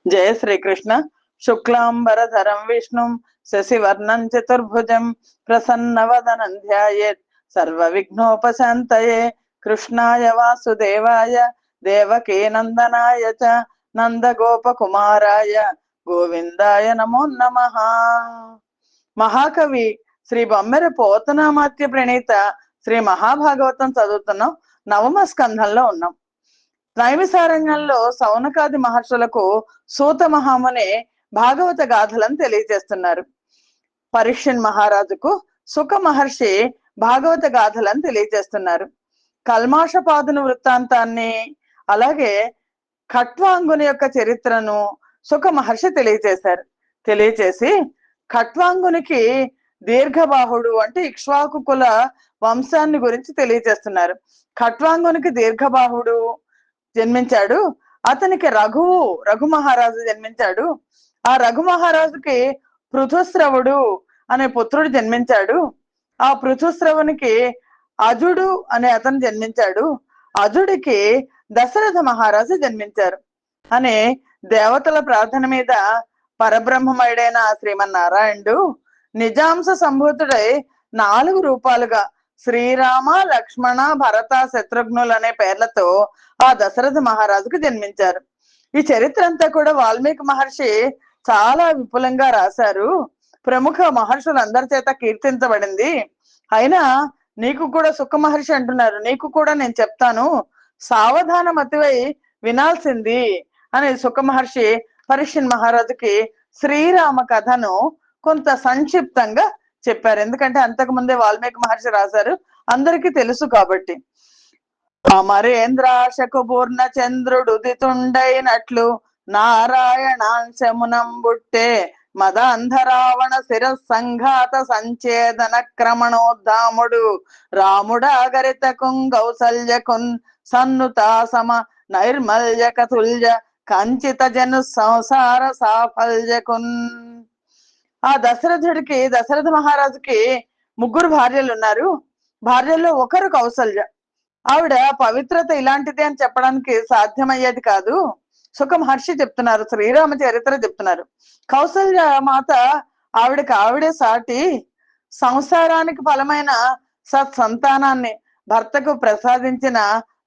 జయ శ్రీకృష్ణ. శుక్లాంబరధరం విష్ణుం శశివర్ణం చతుర్భుజం ప్రసన్నవదనం ధ్యాయేత్ సర్వ విఘ్నోపశాంతయే. కృష్ణాయ వాసుదేవాయ దేవకీ నందనాయ చ నందగోపకుమారాయ గోవిందాయ నమో నమః. మహాకవి శ్రీ బొమ్మెర పోతనామాత్య ప్రణీత శ్రీ మహాభాగవతం చదువుతున్నాం. నవమ స్కంధంలో ఉన్నాం. నైమిసారణ్యంలో సౌనకాది మహర్షులకు సూత మహాముని భాగవత గాథలను తెలియజేస్తున్నారు. పరీక్షన్ మహారాజుకు సుఖ మహర్షి భాగవత గాథలను తెలియజేస్తున్నారు. కల్మాషపాదుని వృత్తాంతాన్ని, అలాగే ఖట్వాంగుని యొక్క చరిత్రను సుఖ మహర్షి తెలియచేసి ఖట్వాంగునికి దీర్ఘబాహుడు అంటే ఇక్ష్వాకు కుల వంశాన్ని గురించి తెలియజేస్తున్నారు. ఖట్వాంగునికి దీర్ఘబాహుడు జన్మించాడు. అతనికి రఘు మహారాజు జన్మించాడు. ఆ రఘు మహారాజుకి పృథుశ్రవుడు అనే పుత్రుడు జన్మించాడు. ఆ పృథుశ్రవునికి అజుడు అనే అతను జన్మించాడు. అజుడికి దశరథ మహారాజు జన్మించారు అనే దేవతల ప్రార్థన మీద పరబ్రహ్మమయుడైన శ్రీమన్నారాయణుడు నిజాంశ సంభూతుడై 4 రూపాలుగా శ్రీరామ, లక్ష్మణ, భరత, శత్రుఘ్నులు అనే పేర్లతో ఆ దశరథ మహారాజుకు జన్మించారు. ఈ చరిత్ర అంతా కూడా వాల్మీకి మహర్షి చాలా విపులంగా రాశారు. ప్రముఖ మహర్షులందరి చేత కీర్తించబడింది. అయినా నీకు కూడా సుఖ మహర్షి అంటున్నారు, నీకు కూడా నేను చెప్తాను, సావధానమతివై వినాల్సింది అని సుఖ మహర్షి పరీక్షన్ మహారాజుకి శ్రీరామ కథను కొంత సంక్షిప్తంగా చెప్పారు. ఎందుకంటే అంతకు ముందే వాల్మీకి మహర్షి రాశారు, అందరికీ తెలుసు కాబట్టి. అమరేంద్రాశకు పూర్ణ చంద్రుడు దితుండైనట్లు నారాయణాంశమునం బుట్టే మదాంధరావణ శిరస్సంఘాత సంచేదన క్రమణోద్ధాముడు రాముడాగరిత కుంగౌసల్యకున్ సన్నుతాసమ నైర్మల్యక తుల్య కంచిత జను సంసార సాఫల్యకున్. ఆ దశరథ మహారాజుకి 3 భార్యలు ఉన్నారు. భార్యల్లో ఒకరు కౌసల్య. ఆవిడ పవిత్రత ఇలాంటిది అని చెప్పడానికి సాధ్యమయ్యేది కాదు. సుఖ మహర్షి చెప్తున్నారు, శ్రీరామ చరిత్ర చెప్తున్నారు. కౌసల్య మాత ఆవిడే సాటి సంసారానికి ఫలమైన సత్సంతానాన్ని భర్తకు ప్రసాదించిన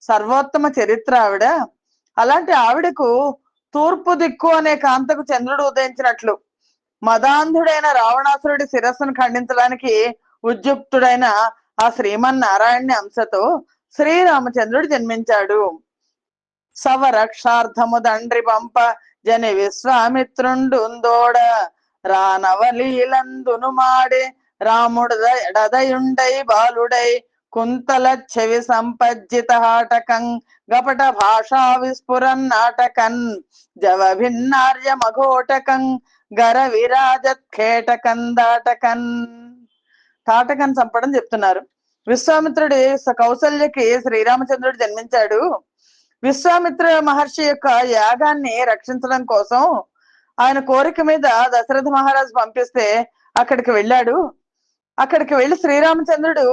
సర్వోత్తమ చరిత్ర ఆవిడ. అలాంటి ఆవిడకు తూర్పు దిక్కు అనే కాంతకు చంద్రుడు ఉదయించినట్లు మదాంధుడైన రావణాసురుడి శిరస్సును ఖండించడానికి ఉద్యుక్తుడైన ఆ శ్రీమన్నారాయణ్ణి అంశతో శ్రీరామచంద్రుడు జన్మించాడు. సవరక్షార్థము దండ్రి పంప జని విశ్వామిత్రుండుందోడ రానవలీలందును మాడే రాముడదయుండై బాలుడై కుంతల చెవి సంపజ్జిత హాటకం గపట భాషా విస్ఫురన్ నాటకన్ జవ భిన్నార్య మఘోటకం గర విరాజత్ ఖేటకన్ దాటకన్. తాటకన్ చంపడం చెప్తున్నారు. విశ్వామిత్రుడి కౌసల్యకి శ్రీరామచంద్రుడు జన్మించాడు. విశ్వామిత్ర మహర్షి యొక్క యాగాన్ని రక్షించడం కోసం ఆయన కోరిక మీద దశరథ మహారాజు పంపిస్తే అక్కడికి వెళ్ళాడు. అక్కడికి వెళ్ళి శ్రీరామచంద్రుడు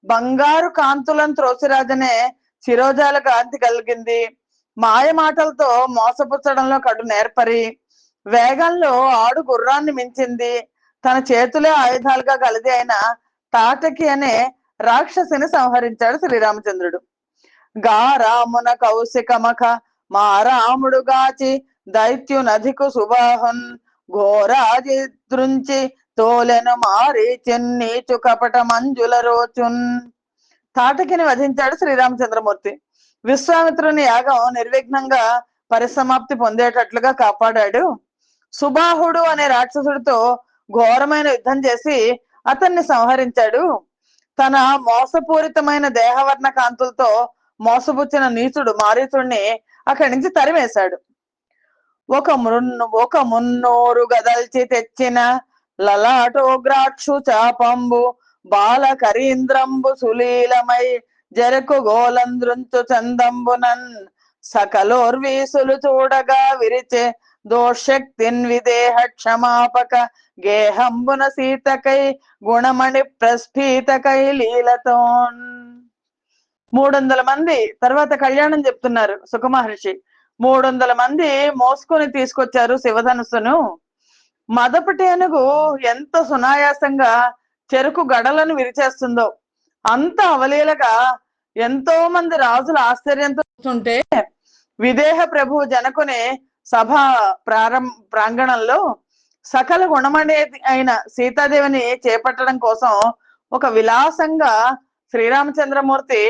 బంగారు కాంతులను త్రోసిరాజనే శిరోజాల కాంతి కలిగింది. మాయ మాటలతో మోసపుచ్చడంలో కడు నేర్పరి, వేగంలో ఆడు గుర్రాన్ని మించింది, తన చేతులే ఆయుధాలుగా కలిది అయిన తాటకి అనే రాక్షసిని సంహరించాడు శ్రీరామచంద్రుడు. గా రామున కౌశికమఖ మా రాముడు గాచి దైత్యునధికు సుబాహున్ ఘోరాజి దృంచి తోలెను మారి చెన్నీచు కపట మంజుల రోచున్. తాటకిని వధించాడు శ్రీరామచంద్రమూర్తి. విశ్వామిత్రుని యాగం నిర్విఘ్నంగా పరిసమాప్తి పొందేటట్లుగా కాపాడాడు. సుబాహుడు అనే రాక్షసుడితో ఘోరమైన యుద్ధం చేసి అతన్ని సంహరించాడు. తన మోసపూరితమైన దేహవర్ణ కాంతులతో మోసపుచ్చిన నీచుడు మారీచుడిని అక్కడి నుంచి తరిమేశాడు. ఒక మున్నూరు గదల్చి తెచ్చిన లలాటోగ్రాక్షు చాపంబు బాల కరీంద్రంబు సులీలమై జరకు గోలంద్రుంచు చందంబునన్ సకలోర్వీసులు చూడగా విరిచే దోషక్తిన్ విదేహ క్షమాపక గేహంబున సీతకై గుణమణి ప్రస్ఫీతకై లీలతోన్. 300 మంది తర్వాత కళ్యాణం చెప్తున్నారు సుఖ మహర్షి. 300 మంది మోసుకొని తీసుకొచ్చారు శివధనుస్సును. మదపటేనుగు ఎంత సునాయాసంగా చెరుకు గడలను విరిచేస్తుందో అంత అవలీలగా ఎంతో మంది రాజుల ఆశ్చర్యంతో చూస్తుంటే విదేహ ప్రభు జనకుని సభ ప్రాంగణంలో సకల గుణమణి అయిన సీతాదేవిని చేపట్టడం కోసం ఒక విలాసంగా శ్రీరామచంద్రమూర్తి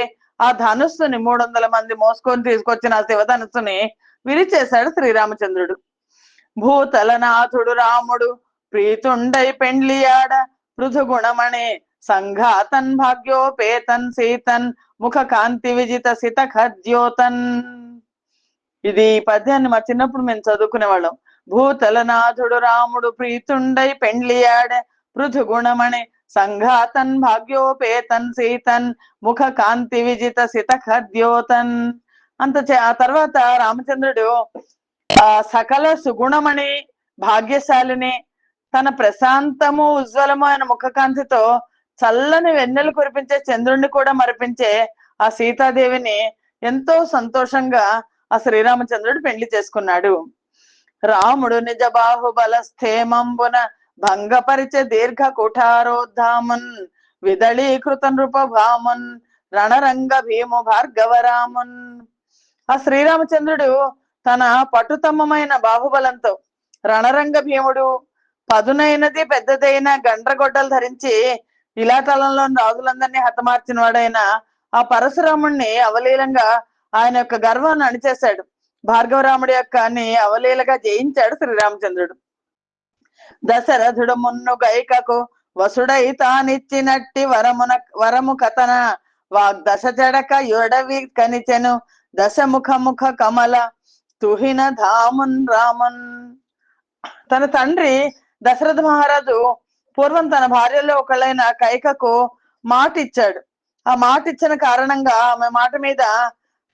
ఆ ధనుస్సుని 300 మంది మోసుకొని తీసుకొచ్చిన శివధనుస్సుని విరిచేశాడు శ్రీరామచంద్రుడు. భూతలనాథుడు రాముడు ప్రీతుండై పెండ్లియాడ పృథుగుణమణి సంఘాతన్ భాగ్యోపేతన్ సీతన్ ముఖ కాంతి విజిత సిత ఖద్యోతన్. ఇది పద్యాన్ని మా చిన్నప్పుడు మేము చదువుకునే వాళ్ళం. భూతలనాథుడు రాముడు ప్రీతుండై పెండ్లియాడ పృథుగుణమణి సంఘాతన్ భాగ్యోపేతన్ సీతన్ ముఖ కాంతి విజిత సిత ఖద్యోతన్. ఆ తర్వాత రామచంద్రుడు ఆ సకల సుగుణమణి భాగ్యశాలిని తన ప్రశాంతము ఉజ్వలము అయిన ముఖకాంతితో చల్లని వెన్నెలు కురిపించే చంద్రుణ్ణి కూడా మరిపించే ఆ సీతాదేవిని ఎంతో సంతోషంగా ఆ శ్రీరామచంద్రుడు పెళ్లి చేసుకున్నాడు. రాముడు నిజ బాహుబల స్థేమంబున భంగపరిచే దీర్ఘ కుఠారోద్ధామున్ విదళీకృత నృపభామున్ రణరంగ భీము భార్గవరామున్. ఆ శ్రీరామచంద్రుడు తన పటుతమ్మమైన బాహుబలంతో రణరంగ భీముడు పదునైనది పెద్దదైన గండ్రగొడ్డలు ధరించి ఇలాతలంలో రాజులందరినీ హతమార్చిన వాడైన ఆ పరశురాముణ్ణి అవలీలంగా ఆయన యొక్క గర్వాన్ని అణిచేశాడు. భార్గవరాముడి యొక్క అవలీలగా జయించాడు శ్రీరామచంద్రుడు. దశరథుడు మున్ను గైకకు వసుడై తానిచ్చినట్టి వరము కథన వాగ్దశ జడక యొడవి కనిచెను దశముఖ కమల తుహిన ధామున్ రామున్. తన తండ్రి దశరథ మహారాజు పూర్వం తన భార్యలో ఒకళ్ళైన కైకకు మాట ఇచ్చాడు. ఆ మాట ఇచ్చిన కారణంగా ఆమె మాట మీద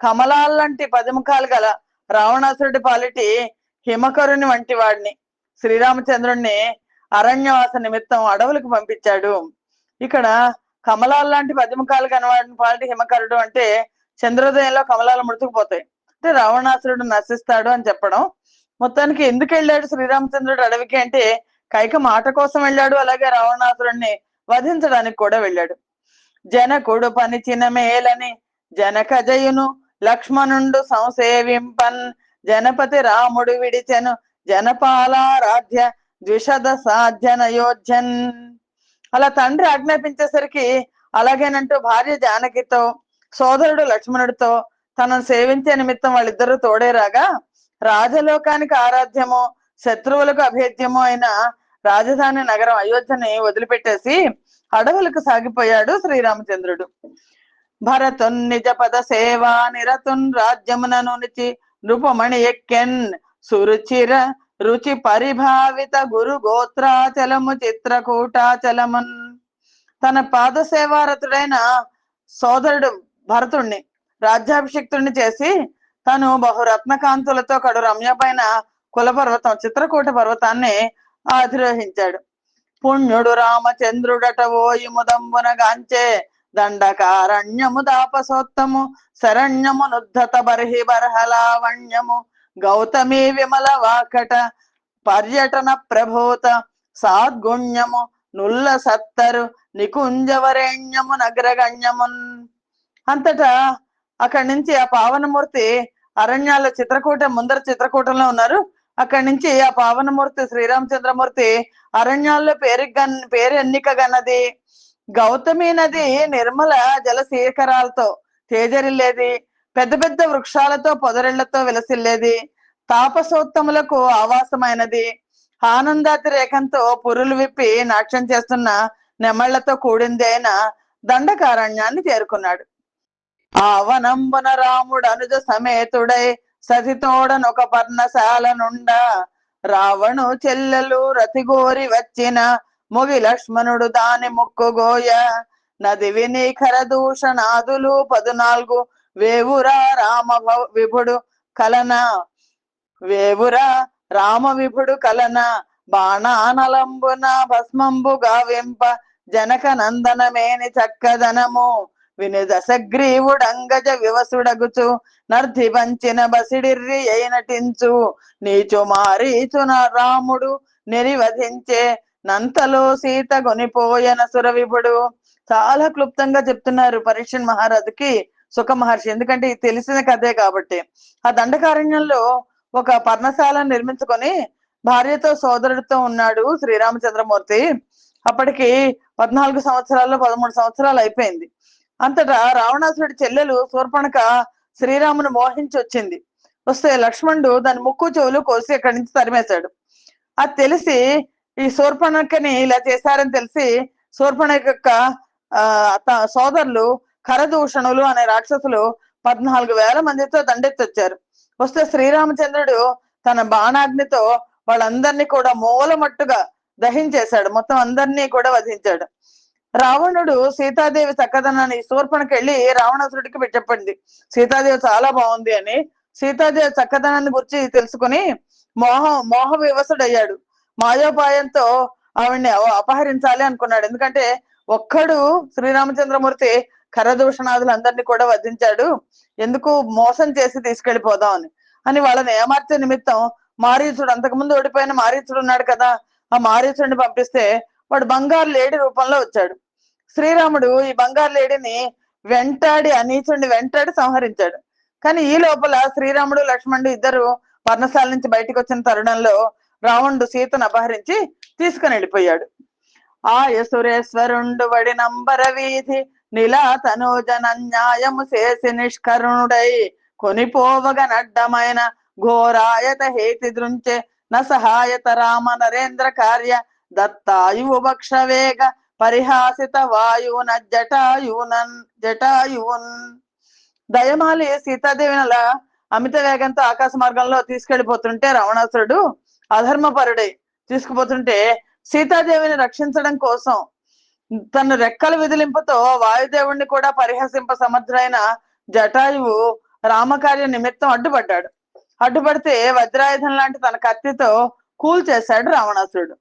కమలాలంటి 10 ముఖాలు గల రావణాసురుడి పాలిటి హిమకరుని వంటి వాడిని శ్రీరామచంద్రుణ్ణి అరణ్యవాస నిమిత్తం అడవులకు పంపించాడు. ఇక్కడ కమలాల్లాంటి 10 ముఖాలు కనవాడిని పాలిటి హిమకరుడు అంటే చంద్రోదయంలో కమలాలు ముడుచుకుపోతాయి అంటే రావణాసురుడు నశిస్తాడు అని చెప్పడం. మొత్తానికి ఎందుకు వెళ్ళాడు శ్రీరామచంద్రుడు అడవికి అంటే కైక మాట కోసం వెళ్ళాడు, అలాగే రావణాసురుణ్ణి వధించడానికి కూడా వెళ్ళాడు. జనకుడు పనిచిన మేలని జనక జయును లక్ష్మణుండు సంసేవింపన్ జనపతి రాముడు విడిచెను జనపాలారాధ్య ద్విషద సాధ్యనయోధ్యన్. అలా తండ్రి ఆజ్ఞాపించేసరికి అలాగేనంటూ భార్య జానకితో సోదరుడు లక్ష్మణుడితో తనను సేవించే నిమిత్తం వాళ్ళిద్దరూ తోడేరాగా రాజలోకానికి ఆరాధ్యము శత్రువులకు అభేద్యము అయిన రాజధాని నగరం అయోధ్యని వదిలిపెట్టేసి అడవులకు సాగిపోయాడు శ్రీరామచంద్రుడు. భరతున్ నిజ పద సేవా నిరతున్ రాజ్యమునను నిచి నృపమణి ఎక్కెన్ సురుచిర రుచి పరిభావిత గురు గోత్రాచలము చిత్రకూటాచలమున్. తన పాద సేవారతుడైన సోదరుడు భరతుణ్ణి రాజ్యాభిషిక్తుడిని చేసి తను బహురత్నకాంతులతో కడు రమ్యపైన కులపర్వతం చిత్రకూట పర్వతాన్ని అధిరోహించాడు. పుణ్యుడు రామచంద్రుడట ఓయి ముదంబున గాంచే దండకారణ్యము దాపసోత్తము శరణ్యము నుద్ధత బర్హి బర్హలావణ్యము గౌతమి విమల వాకట పర్యటన ప్రభూత సాద్గుణ్యము నుల్ల సత్తరు నికుంజవరేణ్యము నగరగణ్యమున్. అంతటా అక్కడి నుంచి ఆ పావనమూర్తి అరణ్యాల్లో చిత్రకూట ముందర చిత్రకూటంలో ఉన్నారు. అక్కడి నుంచి ఆ పావనమూర్తి శ్రీరామచంద్రమూర్తి అరణ్యాల్లో పేరు ఎన్నికగన్నది గౌతమి నది నిర్మల జల శేఖరాలతో తేజరిల్లేది, పెద్ద పెద్ద వృక్షాలతో పొదరిళ్లతో విలసిల్లేది, తాపసోత్తములకు ఆవాసమైనది, ఆనందాతిరేకంతో పురులు విప్పి నాట్యం చేస్తున్న నెమళ్లతో కూడింది అయిన దండకారణ్యాన్ని చేరుకున్నాడు. ఆవనంబున రాముడు అనుజ సమేతుడై సతితోడనొక పర్ణశాల నుండా రావణు చెల్లెలు రతిగోరి వచ్చిన మొగి లక్ష్మణుడు దాని ముక్కుగోయ నది వినీఖర దూషణాదులు 14 వేవురా రామ విభుడు కలన బాణానలంబున భస్మంబు గావింప జనక నందనమేని చక్కదనము విని దశగ్రీవుడు అంగజ వివసుడగుచు నర్ధి వంచిన బసిడిర్రి అయినటించు నీచు మారీచు రాముడు నెరివధించే నంతలో సీత గొనిపోయన సురవిభుడు. చాలా క్లుప్తంగా చెప్తున్నారు పరీక్షణ్ మహారాజుకి సుఖ మహర్షి, ఎందుకంటే ఇది తెలిసిన కథే కాబట్టి. ఆ దండకారణ్యంలో ఒక పర్ణశాలను నిర్మించుకొని భార్యతో సోదరుడితో ఉన్నాడు శ్రీరామచంద్రమూర్తి. అప్పటికి 14 సంవత్సరాల్లో 13 సంవత్సరాలు అయిపోయింది. అంతటా రావణాసురుడి చెల్లెలు శూర్పణఖ శ్రీరామును మోహించి వచ్చింది. వస్తే లక్ష్మణుడు దాని ముక్కు చెవులు కోసి అక్కడి నుంచి తరిమేశాడు. అది తెలిసి ఈ శూర్పణఖని ఇలా చేశారని తెలిసి శూర్పణఖ యొక్క సోదరులు ఖరదూషణులు అనే రాక్షసులు 14,000 మందితో దండెత్తొచ్చారు. వస్తే శ్రీరామచంద్రుడు తన బాణాగ్నితో వాళ్ళందరినీ కూడా మూలమట్టుగా దహించేశాడు, మొత్తం అందరినీ కూడా వధించాడు. రావణుడు సీతాదేవి చక్కదనాన్ని శూర్పణకి వెళ్ళి రావణాసురుడికి చెప్పింది సీతాదేవి చాలా బాగుంది అని. సీతాదేవి చక్కదనాన్ని గురించి తెలుసుకుని మోహ వివసుడయ్యాడు. మాయోపాయంతో ఆవిడ్ని అపహరించాలి అనుకున్నాడు. ఎందుకంటే ఒక్కడు శ్రీరామచంద్రమూర్తి ఖరదూషణాదులందరినీ కూడా వధించాడు, ఎందుకు మోసం చేసి తీసుకెళ్లిపోదాం అని వాళ్ళని ఏమార్చే నిమిత్తం మారీచుడు, అంతకుముందు ఓడిపోయిన మారీచుడు ఉన్నాడు కదా, ఆ మారీచుడిని పంపిస్తే వాడు బంగారు లేడి రూపంలో వచ్చాడు. శ్రీరాముడు ఈ బంగారు లేడిని నీచుడిని వెంటాడి సంహరించాడు. కానీ ఈ లోపల శ్రీరాముడు లక్ష్మణుడు ఇద్దరు పర్ణశాల నుంచి బయటకు వచ్చిన తరుణంలో రావణుడు సీతను అపహరించి తీసుకుని వెళ్ళిపోయాడు. ఆయసురేశ్వరుండు వడి నంబర వీధి నిలా తనోజనన్యాయము చేసి నిష్కరుణుడై కొనిపోవగ నడ్డమైన ఘోరాయత హేతి దృంచే నసహాయత రామ నరేంద్ర కార్య దత్తాయువు భక్షవేగ పరిహాసిత వాయువున జటాయువున్. దయమాలి సీతాదేవిని అలా అమిత వేగంతో ఆకాశ మార్గంలో తీసుకెళ్లిపోతుంటే రావణాసురుడు అధర్మపరుడై తీసుకుపోతుంటే సీతాదేవిని రక్షించడం కోసం తన రెక్కల విదిలింపుతో వాయుదేవుణ్ణి కూడా పరిహసింప సమర్థుడైన జటాయువు రామకార్య నిమిత్తం అడ్డుపడ్డాడు. అడ్డుపడితే వజ్రాయుధం లాంటి తన కత్తితో కూల్చేశాడు రావణాసురుడు.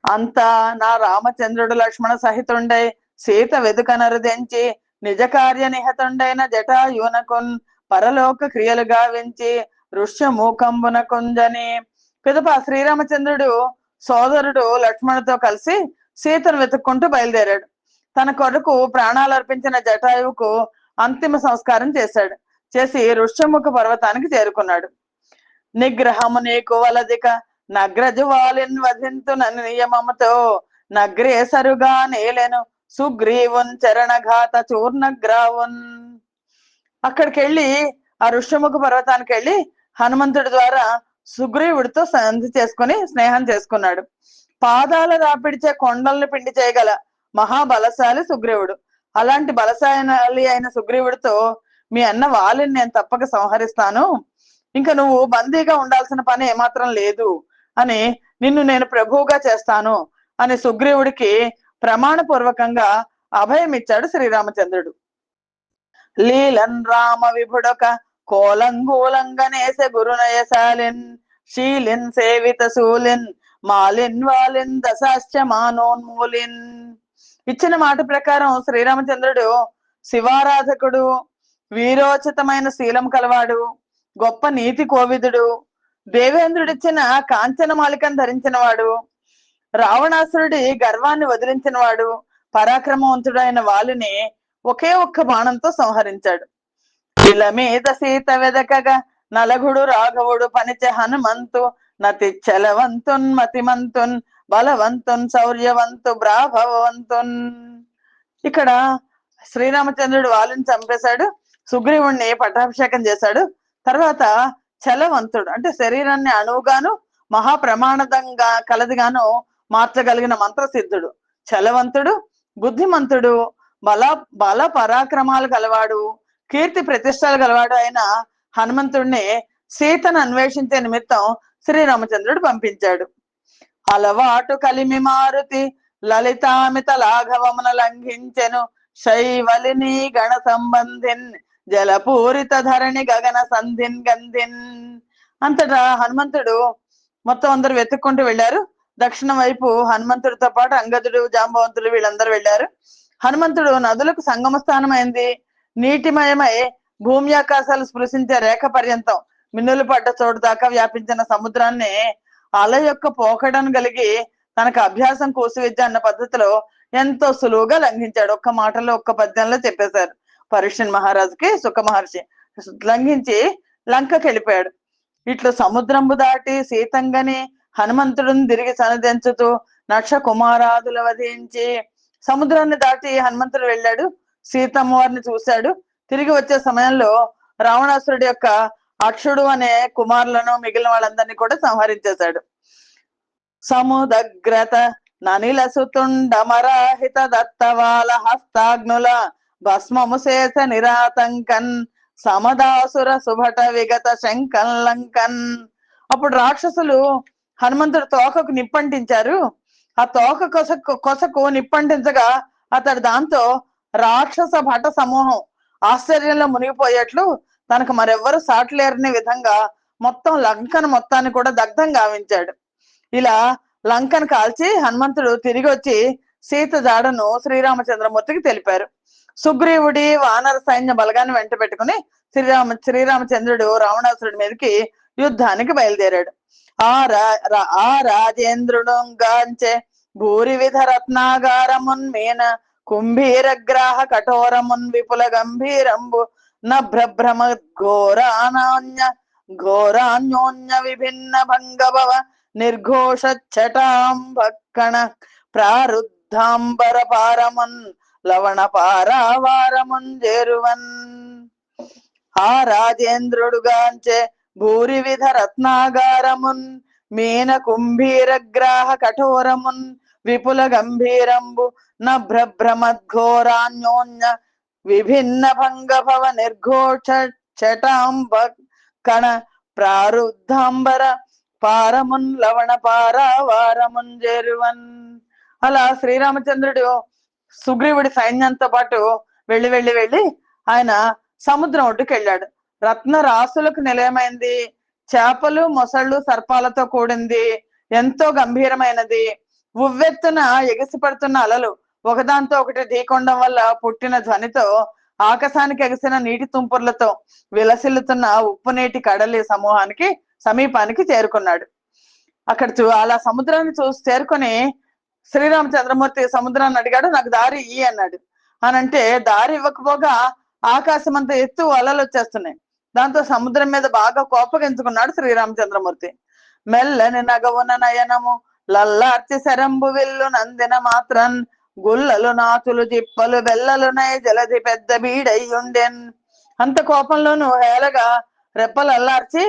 అంతా నా రామచంద్రుడు లక్ష్మణ సహితుండై సీత వెదుకనరుదెంచి నిజ కార్య నిహతుండైన జటాయునకున్ పరలోక క్రియలు గావించి ఋష్యమూకంబున కుంజని. పిదప శ్రీరామచంద్రుడు సోదరుడు లక్ష్మణుడితో కలిసి సీతను వెతుక్కుంటూ బయలుదేరాడు. తన కొరకు ప్రాణాలు అర్పించిన జటాయువుకు అంతిమ సంస్కారం చేశాడు. చేసి ఋష్యముఖ పర్వతానికి చేరుకున్నాడు. నిగ్రహము నీకు వలదిక నగ్రజువాలిన్ వధింతు నియమముతో నగ్రేసరుగా నేలెను సుగ్రీవున్ చరణఘాత చూర్ణగ్రావున్. అక్కడికి వెళ్ళి ఆ ఋష్యముఖ పర్వతానికి వెళ్ళి హనుమంతుడి ద్వారా సుగ్రీవుడితో సంధి చేసుకుని స్నేహం చేసుకున్నాడు. పాదాల రాపిడిచే కొండల్ని పిండి చేయగల మహాబలశాలి సుగ్రీవుడు. అలాంటి బలశాలి అయిన సుగ్రీవుడితో మీ అన్న వాలిని నేను తప్పక సంహరిస్తాను, ఇంకా నువ్వు బందీగా ఉండాల్సిన పని ఏమాత్రం లేదు అని, నిన్ను నేను ప్రభువుగా చేస్తాను అని సుగ్రీవుడికి ప్రమాణపూర్వకంగా అభయం ఇచ్చాడు శ్రీరామచంద్రుడు. లీలన్ రామ విభుడొక కోలంగూలంగనేసే గురునయశాలిన్ శీలిన్ సేవిత శూలిన్ మాలిన్ వాలిన్ దశాశ్చ మానోన్మూలిన్. ఇచ్చిన మాట ప్రకారం శ్రీరామచంద్రుడు శివారాధకుడు, వీరోచితమైన శీలం కలవాడు, గొప్ప నీతి కోవిదుడు, దేవేంద్రుడిచ్చిన కాంచన మాలికను ధరించిన వాడు, రావణాసురుడి గర్వాన్ని వదిలించిన వాడు, పరాక్రమవంతుడైన వాలిని ఒకే ఒక్క బాణంతో సంహరించాడు. ఇల మీద సీత వెదకగా నలగుడు రాఘవుడు పనిచె హనుమంతు నతి చలవంతున్ మతిమంతున్ బలవంతున్ శౌర్యవంతు బ్రాభవంతున్. ఇక్కడ శ్రీరామచంద్రుడు వాలిని చంపేశాడు, సుగ్రీవుణ్ణి పట్టాభిషేకం చేశాడు. తర్వాత చలవంతుడు అంటే శరీరాన్ని అణువుగాను మహాప్రమాణంగా కలదిగాను మార్చగలిగిన మంత్రసిద్ధుడు, చలవంతుడు, బుద్ధిమంతుడు, బల పరాక్రమాలు గలవాడు, కీర్తి ప్రతిష్టలు గలవాడు అయిన హనుమంతుడిని సీతను అన్వేషించే నిమిత్తం శ్రీరామచంద్రుడు పంపించాడు. అలవాటు కలిమి మారుతి లలితామిత లాఘవమున లంఘించెను శైవలిని గణ సంబంధిన్ జలపూరిత ధరణి గగన సంధిన్ గంధిన్. అంతటా హనుమంతుడు మొత్తం అందరు వెతుక్కుంటూ వెళ్ళారు. దక్షిణం వైపు హనుమంతుడితో పాటు అంగదుడు, జాంబవంతుడు వీళ్ళందరూ వెళ్ళారు. హనుమంతుడు నదులకు సంగమ స్థానమైంది. నీటిమయమై భూమి ఆకాశాలు స్పృశించే రేఖ పర్యంతం మిన్నులు పడ్డ చోటు దాకా వ్యాపించిన సముద్రాన్ని అల యొక్క పోకడను కలిగి తనకు అభ్యాసం కోసి విద్య అన్న పద్ధతిలో ఎంతో సులువుగా లంఘించాడు. ఒక్క మాటలో ఒక్క పద్యంలో చెప్పేశారు పరీక్షన్ మహారాజుకి సుఖ మహర్షి. లంఘించి లంకకి వెళ్ళిపోయాడు. ఇట్లు సముద్రంబు దాటి సీతంగని హనుమంతుడిని తిరిగి సనదించుతూ నక్ష కుమారాదుల వధించి, సముద్రాన్ని దాటి హనుమంతుడు వెళ్ళాడు, సీతమ్మ వారిని చూశాడు. తిరిగి వచ్చే సమయంలో రావణాసురుడి యొక్క అక్షుడు అనే కుమారులను మిగిలిన వాళ్ళందరినీ కూడా సంహరించేశాడు. సముదగ్రత ననిల సుతుండమరాహిత దత్తవాల హస్తాగ్నుల భస్మము శేష నిరాతంకన్ సమదాసుర సుభట విగత శంకన్ లంకన్. అప్పుడు రాక్షసులు హనుమంతుడు తోకకు నిప్పంటించారు. ఆ తోక కొసకు నిప్పంటించగా అతడు దాంతో రాక్షస భట సమూహం ఆశ్చర్యంలో మునిగిపోయేట్లు తనకు మరెవ్వరూ సాటిలేరని విధంగా మొత్తం లంకను మొత్తాన్ని కూడా దగ్ధం గావించాడు. ఇలా లంకను కాల్చి హనుమంతుడు తిరిగి వచ్చి సీత జాడను శ్రీరామచంద్రమూర్తికి తెలిపారు. సుగ్రీవుడి వానర సైన్య బలగాన్ని వెంట పెట్టుకుని శ్రీరామచంద్రుడు రావణాసురుడి మీదకి యుద్ధానికి బయలుదేరాడు. ఆ రాజేంద్రుడు గాంచే భూరి విధ రత్నాగారమున్ మీన కుంభీరగ్రాహ కఠోరమున్ విపుల గంభీరంబు నభ్రభ్రమ ఘోరాన్యోన్య విభిన్న భంగభవ నిర్ఘోష చటాంబక్కణ ప్రారుద్ధాంబర పారమున్ లవణ పారావారమున్ చేరువన్. ఆ రాజేంద్రుడుగాంచే భూరి విధ రత్నాగారమున్ మీన కుంభీరగ్రాహ కఠోరమున్ విపుల గంభీరంబు నభ్రభ్రమద్ఘోరాన్యోన్య విభిన్న భంగభవ నిర్ఘోష చటాంబ కణ ప్రారుద్ధాంబర పారమున్ లవణ పారావారమున్ చేరువన్. అలా శ్రీరామచంద్రుడు సుగ్రీవుడి సైన్యంతో పాటు వెళ్ళి ఆయన సముద్రం ఒడ్డుకు వెళ్ళాడు. రత్న రాసులకు నిలయమైంది, చేపలు మొసళ్ళు సర్పాలతో కూడింది, ఎంతో గంభీరమైనది. ఉవ్వెత్తున ఎగిసిపడుతున్న అలలు ఒకదాంతో ఒకటి ఢీకొండం వల్ల పుట్టిన ధ్వనితో ఆకాశానికి ఎగిసిన నీటి తుంపుర్లతో విలసిల్లుతున్న ఉప్పు నీటి కడలి సమీపానికి చేరుకున్నాడు. అక్కడ అలా సముద్రాన్ని చూసి చేరుకొని శ్రీరామచంద్రమూర్తి సముద్రాన్ని అడిగాడు, నాకు దారి ఇయ్యి అన్నాడు. అనంటే దారి ఇవ్వకపోగా ఆకాశం అంత ఎత్తు అలలు వచ్చేస్తున్నాయి. దాంతో సముద్రం మీద బాగా కోపగించుకున్నాడు శ్రీరామచంద్రమూర్తి. మెల్లని నగవున నయనము లల్లార్చి శరంబు విల్లు నందిన మాత్రం గుల్లలు నాచులు జిప్పలు బెల్లలు నయ జలది పెద్ద బీడయ్యుండెన్. అంత కోపంలోనూ హేళగా రెప్పలు అల్లార్చి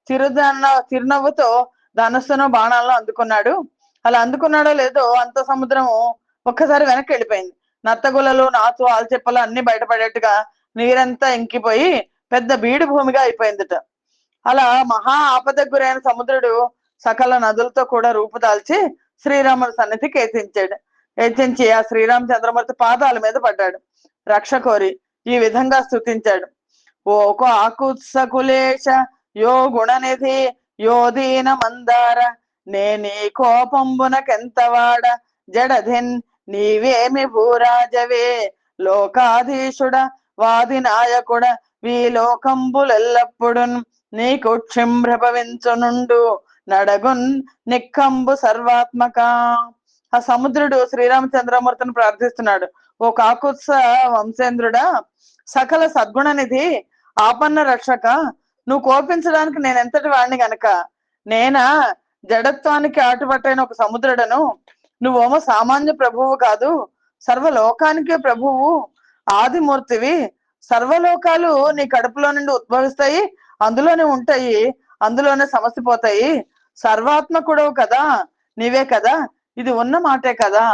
చిరునవ్వుతో ధనస్సును బాణాలను అందుకున్నాడు. అలా అందుకున్నాడో లేదో అంత సముద్రము ఒక్కసారి వెనక్కి వెళ్ళిపోయింది. నత్తగులలు నాచు ఆల్చెప్పలు అన్ని బయటపడేట్టుగా నీరంతా ఇంకిపోయి పెద్ద బీడు భూమిగా అయిపోయిందిట. అలా మహా ఆపదకు గురైన సముద్రుడు సకల నదులతో కూడా రూపుదాల్చి శ్రీరాముడి సన్నిధికి హెచ్చించి ఆ శ్రీరామచంద్రమూర్తి పాదాల మీద పడ్డాడు. రక్ష కోరి ఈ విధంగా స్తుతించాడు. ఓ కాకుత్సకులేశ యో గుణనిధి యో దీన మందార నేనీ కోపంబునకెంతవాడ జడధిన్ నీవేమి భూరాజవే లోకాధీశుడ వాది నాయకుడ వీ లోకంబులెల్లప్పుడున్ నీకు క్షింభ్రభవించునుండు నడగున్ నిక్కంబు సర్వాత్మక. ఆ సముద్రుడు శ్రీరామచంద్రమూర్తిని ప్రార్థిస్తున్నాడు. ఓ కాకుత్స వంశేంద్రుడా, సకల సద్గుణనిధి, ఆపన్న రక్షక, నువ్వు కోపించడానికి నేనెంతటి వాడిని గనక నేనా జడత్వానికి ఆటుపట్టైన ఒక సముద్రుడను. నువ్వేమో సామాన్య ప్రభువు కాదు, సర్వలోకానికి ప్రభువు, ఆదిమూర్తివి. సర్వలోకాలు నీ కడుపులో నుండి ఉద్భవిస్తాయి, అందులోనే ఉంటాయి, అందులోనే సమసిపోతాయి. సర్వాత్మకుడవు కదా, నీవే కదా, ఇది ఉన్న మాటే కదా.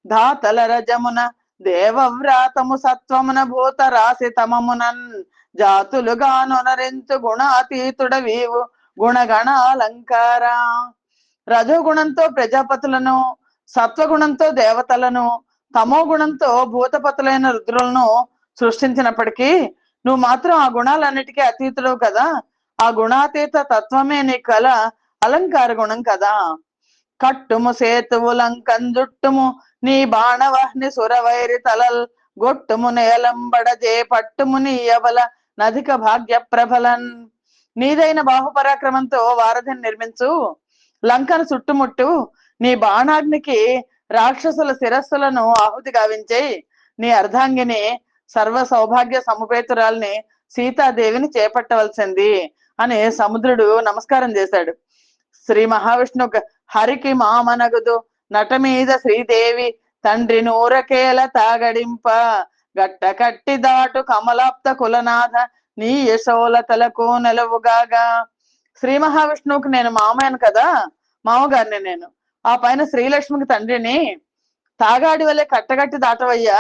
ధాతల రజమున దేవవ్రాతము సత్వమున భూత రాశి తమమునన్ జాతులుగా నొనరించు గుణాతీతుడవీవు గుణగణాలంకార. రజోగుణంతో ప్రజాపతులను, సత్వగుణంతో దేవతలను, తమో గుణంతో భూతపతులైన రుద్రులను సృష్టించినప్పటికీ నువ్వు మాత్రం ఆ గుణాలన్నిటికీ అతీతుడవు కదా. ఆ గుణాతీత తత్వమే నీ కల అలంకార గుణం కదా. కట్టుము సేతువు లంకంజుట్టుము నీ బాణవహ్ని సురవైరి తలల్ గొట్టుము నేలంబడజే పట్టుము నీ యవల నధిక భాగ్య ప్రభలన్. నీదైన బాహుపరాక్రమంతో వారధిని నిర్మించు, లంకను చుట్టుముట్టు, నీ బాణాగ్నికి రాక్షసుల శిరస్సులను ఆహుతి గావించేయి, నీ అర్ధాంగిని సర్వ సౌభాగ్య సముపేతురాల్ని సీతాదేవిని చేపట్టవలసింది అని సముద్రుడు నమస్కారం చేశాడు. శ్రీ మహావిష్ణు హరికి మామనగుదు నటమీద శ్రీదేవి తండ్రి నూరకేల తాగడింప గట్ట కట్టి దాటు కమలాప్త కులనాథ నీ యశోలతలకు నెలవుగాగా. శ్రీ మహావిష్ణువుకి నేను మామయ్యను కదా, మామగారిని నేను. ఆ పైన శ్రీలక్ష్మికి తండ్రిని. తాగాడి వల్లే కట్టగట్టి దాటవయ్యా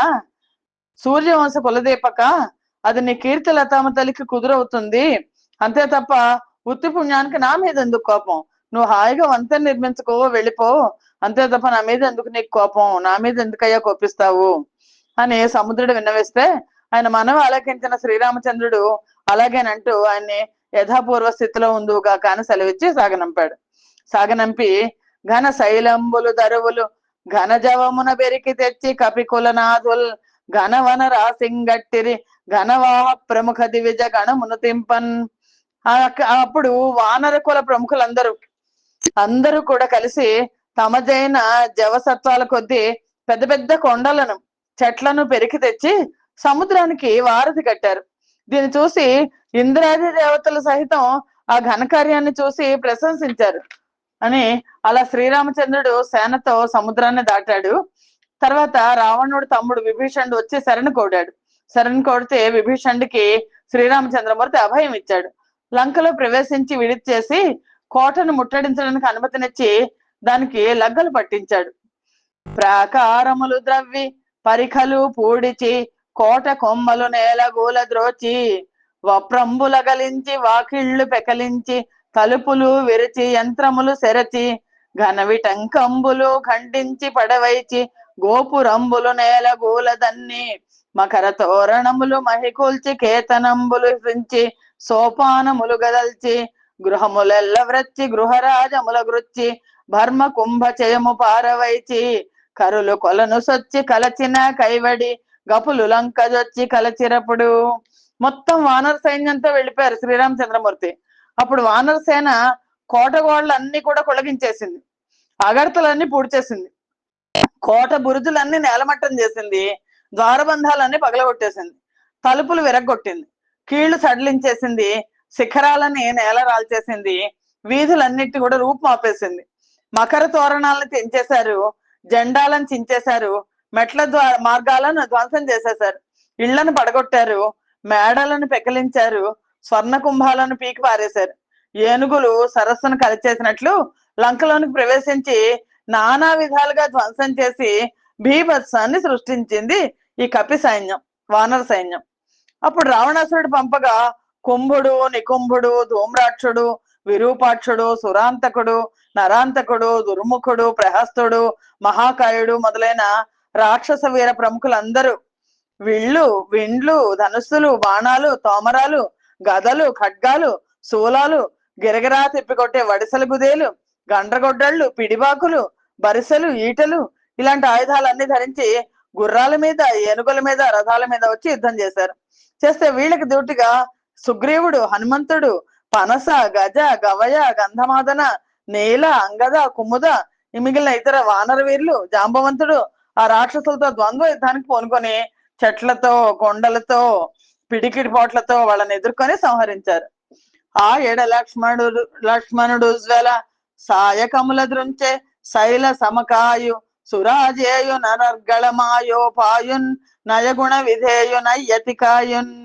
సూర్యవంశ కులదీపక, అది నీ కీర్తి లతామ తల్లికి కుదురవుతుంది. అంతే తప్ప ఉత్తి పుణ్యానికి నా మీద ఎందుకు కోపం? నువ్వు హాయిగా వంతెన నిర్మించుకో, వెళ్ళిపో. అంతే తప్ప నా మీద ఎందుకు నీకు కోపం? నా మీద ఎందుకయ్యా కోపిస్తావు అని సముద్రుడు విన్నవిస్తే ఆయన మనవి ఆలకించిన శ్రీరామచంద్రుడు అలాగేనంటూ ఆయన్ని యథాపూర్వ స్థితిలో ఉందుగా కాని సెలవిచ్చి సాగనంపి ఘన శైలంబులు దరువులు ఘన జవమున బెరికి తెచ్చి కపికులనాథుల్ ఘనవన రాసింగట్టిరి ఘనవాహ ప్రముఖ దివిజ గణమును తింపన్. అప్పుడు వానర కుల ప్రముఖులందరూ కూడా కలిసి తమదైన జవసత్వాల కొద్దీ పెద్ద పెద్ద కొండలను చెట్లను పెరికి తెచ్చి సముద్రానికి వారధి కట్టారు. దీన్ని చూసి ఇంద్రాది దేవతలు సహితం ఆ ఘనకార్యాన్ని చూసి ప్రశంసించారు అని. అలా శ్రీరామచంద్రుడు సేనతో సముద్రాన్ని దాటాడు. తర్వాత రావణుడు తమ్ముడు విభీషణుడు వచ్చి శరణు కోడితే విభీషణుడికి శ్రీరామచంద్రమూర్తి అభయం ఇచ్చాడు. లంకలో ప్రవేశించి విడిచేసి కోటను ముట్టడించడానికి అనుమతినిచ్చి దానికి లగ్గలు పట్టించాడు. ప్రాకారములు ద్రవ్వి పరిఖలు పూడిచి కోట కొమ్మలు నేలగూల ద్రోచి వప్రంబుల గలించి వాకిళ్లు పెకలించి తలుపులు విరిచి యంత్రములు సెరచి ఘనవిటంకంబులు ఖండించి పడవైచి గోపురంబులు నేలగూల దన్ని మకర తోరణములు మహికూల్చి కేతనంబులు హించి సోపానములు గదల్చి గృహములెల్ల వ్రచ్చి గృహరాజముల గృచ్చి భర్మ కుంభ చేయము పారవైచి కరులు కొలను సొచ్చి కలచిన కైవడి గపులు లంకజొచ్చి కలచిరపుడు. మొత్తం వానర సైన్యంతో వెళ్ళిపోయారు శ్రీరామచంద్రమూర్తి. అప్పుడు వానర సేన కోట గోడలు అన్ని కూడా కొలగించేసింది, అగడతలన్నీ పూడ్చేసింది, కోట బురుజులన్నీ నేలమట్టం చేసింది, ద్వారబంధాలన్నీ పగలగొట్టేసింది, తలుపులు విరగొట్టింది, కీళ్లు సడలించేసింది, శిఖరాలని నేల రాల్చేసింది, వీధులన్నిటి కూడా రూపుమాపేసింది, మకర తోరణాలను తెంచేశారు, జెండాలను చించేశారు, మెట్ల మార్గాలను ధ్వంసం చేసేశారు, ఇళ్లను పడగొట్టారు, మేడలను పెకలించారు, స్వర్ణ కుంభాలను పీకి పారేశారు. ఏనుగులు సరస్సును కలిచేసినట్లు లంకలోనికి ప్రవేశించి నానా విధాలుగా ధ్వంసం చేసి భీభత్సాన్ని సృష్టించింది ఈ కపి సైన్యం, వానర సైన్యం. అప్పుడు రావణాసురుడు పంపగా కుంభుడు, నికుంభుడు, ధూమ్రాక్షుడు, విరూపాక్షుడు, సురాంతకుడు, నరాంతకుడు, దుర్ముఖుడు, ప్రహస్తుడు, మహాకాయుడు మొదలైన రాక్షస వీర ప్రముఖులందరూ విండ్లు, ధనుస్సులు, బాణాలు, తోమరాలు, గదలు, ఖడ్గాలు, శూలాలు, గిరగిరా తిప్పికొట్టే వడిసల గుదేలు, గండ్రగొడ్డళ్ళు, పిడిబాకులు, బరిసెలు, ఈటలు ఇలాంటి ఆయుధాలన్నీ ధరించి గుర్రాల మీద, ఏనుగుల మీద, రథాల మీద వచ్చి యుద్ధం చేస్తే వీళ్ళకి డ్యూటిగా సుగ్రీవుడు, హనుమంతుడు, పనస, గజ, గవయ, గంధమాదన, నీల, అంగద, కుముద ఈ మిగిలిన ఇతర వానర వీరులు, జాంబవంతుడు ఆ రాక్షసులతో ద్వంద్వ యుద్ధానికి పూనుకొని చెట్లతో, కొండలతో, పిడికిడి పోట్లతో వాళ్ళని ఎదుర్కొని సంహరించారు. ఆ ఎడ లక్ష్మణుడు జ్వల సాయకముల దృంచే శైల సమకాయు సురాజేయు నరర్గళమాయోపాయున్ నయగుణ విధేయు నయ్యతికాయున్.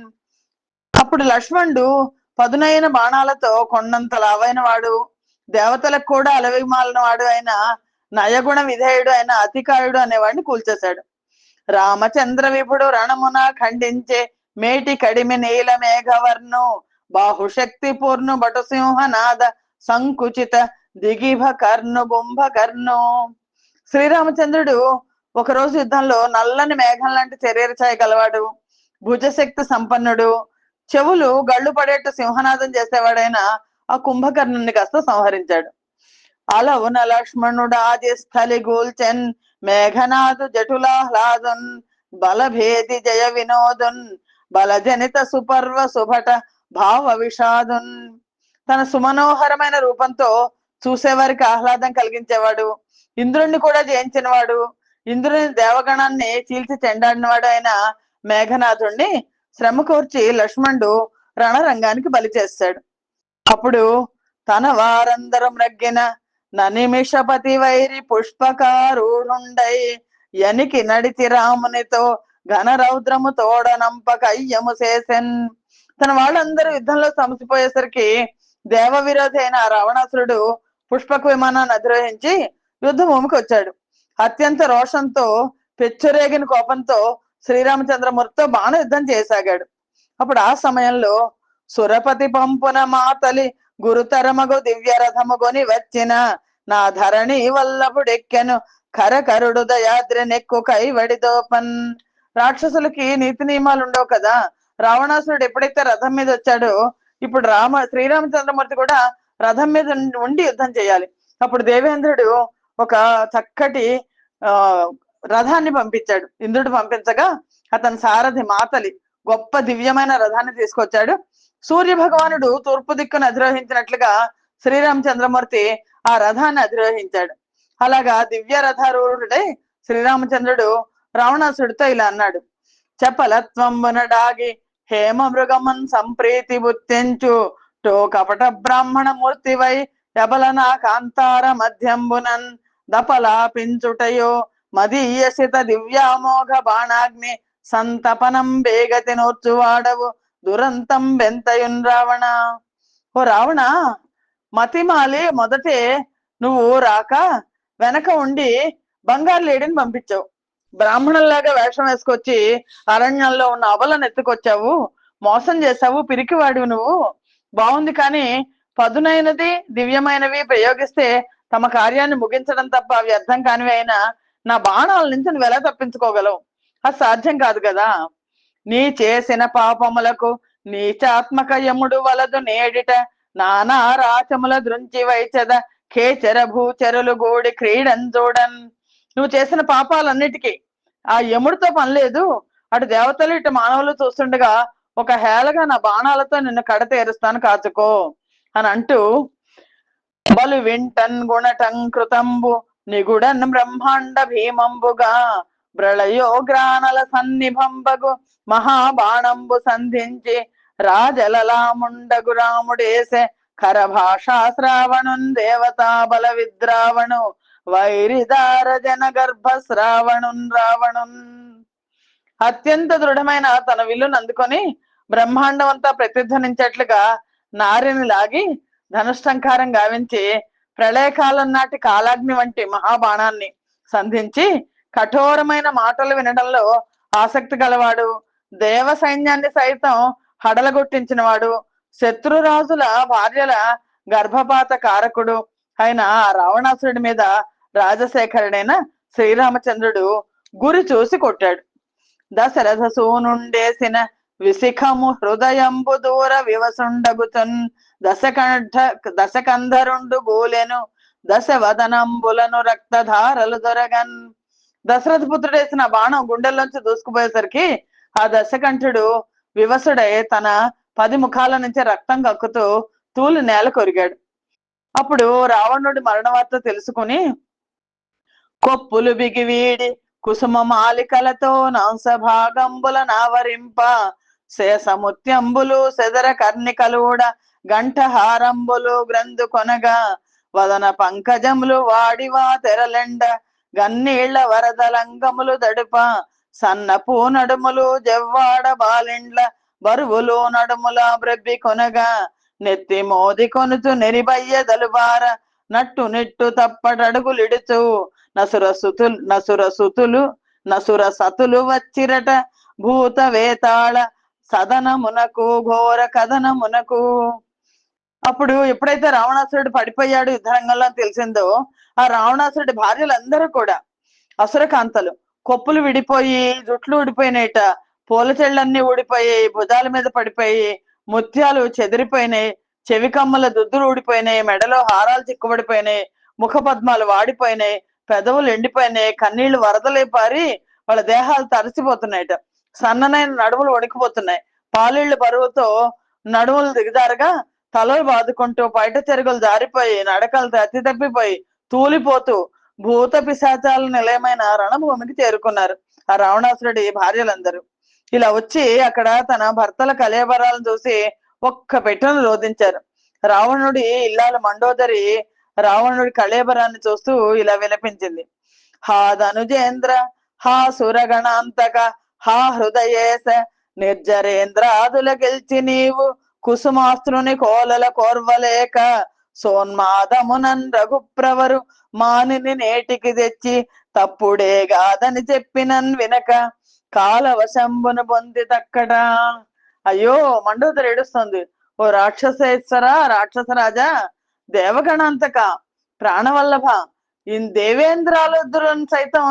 అప్పుడు లక్ష్మణుడు పదునైన బాణాలతో కొండంత లావైన వాడు, దేవతలకు కూడా అలవిమాలిన వాడు అయిన నయగుణ విధేయుడు అయిన అతికాయుడు అనేవాడిని కూల్చేశాడు. రామచంద్ర విభుడు రణమున ఖండించే మేటి కడిమి నీల మేఘవర్ణు బాహుశక్తి పూర్ణు బటు సింహనాద సంకుచిత దిగిభ కర్ణు బుంభ కర్ణు. శ్రీరామచంద్రుడు ఒకరోజు యుద్ధంలో నల్లని మేఘం లాంటి శరీర ఛాయ గలవాడు, భుజశక్తి సంపన్నుడు, చెవులు గళ్ళు పడేట్టు సింహనాదం చేసేవాడైన ఆ కుంభకర్ణుని కాస్త సంహరించాడు. అలవున లక్ష్మణుడాది స్థలి గూల్చెన్ మేఘనాథు జటులాహ్లాదున్ బలభేది జయ వినోదున్ బలజనిత సుపర్వ సుభట భావ విషాదున్. తన సుమనోహరమైన రూపంతో చూసేవారికి ఆహ్లాదం కలిగించేవాడు, ఇంద్రుణ్ణి కూడా జయించినవాడు, ఇంద్రుని దేవగణాన్ని చీల్చి చెండాడినవాడు అయిన మేఘనాథుణ్ణి శ్రమ కోర్చి లక్ష్మణుడు రణరంగానికి బలి చేస్తాడు. అప్పుడు తన వారందరూ మ్రగ్గిన ననిమిషపతి వైరి పుష్పకారుండై యనికి నడిచి రామునితో ఘన రౌద్రము తోడనంపక అయ్యము చేసెన్. తన వాళ్ళందరూ యుద్ధంలో సమసిపోయేసరికి దేవ విరోధి అయిన రావణాసురుడు పుష్పక విమానాన్ని అధిరోహించి యుద్ధ భూమికి వచ్చాడు. అత్యంత రోషంతో పెచ్చురేగిన కోపంతో శ్రీరామచంద్రమూర్తితో బాణ యుద్ధం చేసాగాడు. అప్పుడు ఆ సమయంలో సురపతి పంపున మాతలి గురుతరమగు దివ్య రథముగొని వచ్చిన నా ధరణి వల్లభుడెక్కెను కరకరుడు దయాద్రి నెక్కు కైవడిదోపన్. రాక్షసులకి నీతి నియమాలు ఉండవు కదా. రావణాసురుడు ఎప్పుడైతే రథం మీద వచ్చాడో ఇప్పుడు శ్రీరామచంద్రమూర్తి కూడా రథం మీద ఉండి యుద్ధం చేయాలి. అప్పుడు దేవేంద్రుడు ఒక చక్కటి రథాన్ని పంపించాడు. ఇంద్రుడు పంపించగా అతని సారథి మాతలి గొప్ప దివ్యమైన రథాన్ని తీసుకొచ్చాడు. సూర్య భగవానుడు తూర్పు దిక్కును అధిరోహించినట్లుగా శ్రీరామచంద్రమూర్తి ఆ రథాన్ని అధిరోహించాడు. అలాగా దివ్య రథారూఢుడై శ్రీరామచంద్రుడు రావణాసుడితో ఇలా అన్నాడు: చపలత్వంబునడాగి హేమ మృగమన్ సంప్రీతి బుత్తించు టో కపట బ్రాహ్మణ మూర్తివై యబలనా కాంతార మధ్యంబునన్ దపలాపించుటయో మదీయసిత దివ్యామోఘ బాణాగ్ని సంతపనం బేగతి నోర్చువాడవు దురంతం బెంతయున్ రావణ. ఓ రావణ, మతిమాలి మొదటే నువ్వు రాక వెనక ఉండి బంగారు లేడిని పంపించావు. బ్రాహ్మణుల్లాగా వేషం వేసుకొచ్చి అరణ్యంలో ఉన్న అబలను ఎత్తుకొచ్చావు, మోసం చేశావు, పిరికివాడివి నువ్వు. బాగుంది, కానీ పదునైనది దివ్యమైనవి ప్రయోగిస్తే తమ కార్యాన్ని ముగించడం తప్ప వ్యర్థం కానివి అయినా నా బాణాల నుంచి నువ్వు ఎలా తప్పించుకోగలవు? అది సాధ్యం కాదు కదా. నీ చేసిన పాపములకు నీచాత్మక యముడు వలదు నేడిట నానా రాచముల దృంచి వైచద ఖేచర భూచరులు గోడి క్రీడన్ చూడన్. నువ్వు చేసిన పాపాలన్నిటికీ ఆ యముడితో పని లేదు. అటు దేవతలు ఇటు మానవులు చూస్తుండగా ఒక హేళగా నా బాణాలతో నిన్ను కడతేరుస్తాను, కాచుకో అని అంటూ బలు వింటన్ గుణటం కృతంబు నిగుడన్ బ్రహ్మాండ భీమంబుగా ప్రళయోగ్రానల సన్నిభంబగు మహాబాణంబు సంధించి రాజలలాముండగు రాముడేసే ఖరభాషా శ్రావణున్ దేవతా బల విద్రావణు వైరిదార జన గర్భ శ్రావణున్ రావణున్. అత్యంత దృఢమైన తన విల్లును అందుకొని బ్రహ్మాండం అంతా ప్రతిధ్వనించేట్లుగా నారిని లాగి ధనుష్టంకారం గావించి ప్రళయకాలం నాటి కాలాగ్ని వంటి మహాబాణాన్ని సంధించి కఠోరమైన మాటలు వినడంలో ఆసక్తి గలవాడు, దేవ సైన్యాన్ని సైతం హడలగొట్టించిన వాడు, శత్రురాజుల భార్యల గర్భపాత కారకుడు అయిన రావణాసురుడి మీద రాజశేఖరుడైన శ్రీరామచంద్రుడు గురి చూసి కొట్టాడు. దశరథ సూనుండేసిన విశిఖము హృదయంబు దూర వివసుండగుతున్ దశకంధరుండు గూలెను దశవదనంబులను రక్తధారలు దొరగన్. దశరథ పుత్రుడేసిన బాణం గుండెల్లోంచి దూసుకుపోయేసరికి ఆ దశకంఠుడు వివసుడై తన 10 ముఖాల నుంచి రక్తం కక్కుతూ తూలి నేల కొరిగాడు. అప్పుడు రావణుడి మరణ వార్త తెలుసుకుని కొప్పులు బిగివీడి కుసుమ మాలికలతో నాంసభాగంబుల నావరింప శేషముత్యంబులు సెదర కర్ణికలూడ గంఠహారంబులు గ్రంథు కొనగా వదన పంకజములు వాడివా తెరలెండ గన్నీళ్ల వరదలంగములు దడుప సన్నపూ నడుములు జవ్వాడ బాలిండ్ల బరువులు నడుముల బ్రబ్బి కొనగా నెత్తి మోది కొనుచు నెరిబయ్య దలుబార నట్టు నిట్టు తప్పటడుగులిడుచు నసుర సతులు వచ్చిరట భూత వేతాళ సదనమునకు ఘోర కథనమునకు. అప్పుడు ఎప్పుడైతే రావణాసురుడు పడిపోయాడు యుద్ధరంగంలో తెలిసిందో ఆ రావణాసురుడి భార్యలందరూ కూడా అసురకాంతలు, కొప్పులు విడిపోయి జుట్లు ఊడిపోయినాయిట, పూల చెళ్ళన్నీ ఊడిపోయాయి, భుజాల మీద పడిపోయి ముత్యాలు చెదిరిపోయినాయి, చెవి కమ్మల దుద్దులు ఊడిపోయినాయి, మెడలో హారాలు చిక్కుబడిపోయినాయి, ముఖపద్మాలు వాడిపోయినాయి, పెదవులు ఎండిపోయినాయి, కన్నీళ్లు వరదలై పారి వాళ్ళ దేహాలు తడిసిపోతున్నాయట. సన్ననైన నడుములు వణికిపోతున్నాయి. పాలిళ్లు బరువుతో నడుములు దిగజారగా తలలు బాదుకుంటూ బయట చెరుగులు జారిపోయి నడకలు తత్తి తప్పిపోయి తూలిపోతూ భూత పిశాచాల నిలయమైన రణభూమికి చేరుకున్నారు ఆ రావణాసురుడి భార్యలందరూ. ఇలా వచ్చి అక్కడ తన భర్తల కలేబరాలను చూసి ఒక్క పెట్టును రోధించారు. రావణుడి ఇల్లాలు మండోదరి రావణుడి కళేబరాన్ని చూస్తూ ఇలా విలపించింది. హా ధనుజేంద్ర, హా సురగణాంతక, హా హృదయేశ, నిర్జరేంద్రాదుల గెల్చి నీవు కుసుమాస్త్రుని కోలల కోర్వలేక సోన్మాదమునన్ రఘుప్రవరు మానిని నేటికి తెచ్చి తప్పుడే గాదని చెప్పినన్ వినక కాలవశంబును పొంది తక్కడ. అయ్యో, మండోదరి ఏడుస్తుంది. ఓ రాక్షసేశ్వర, రాక్షసరాజా, దేవగణాంతక, ప్రాణవల్లభ, ఈ దేవేంద్రాలను సైతం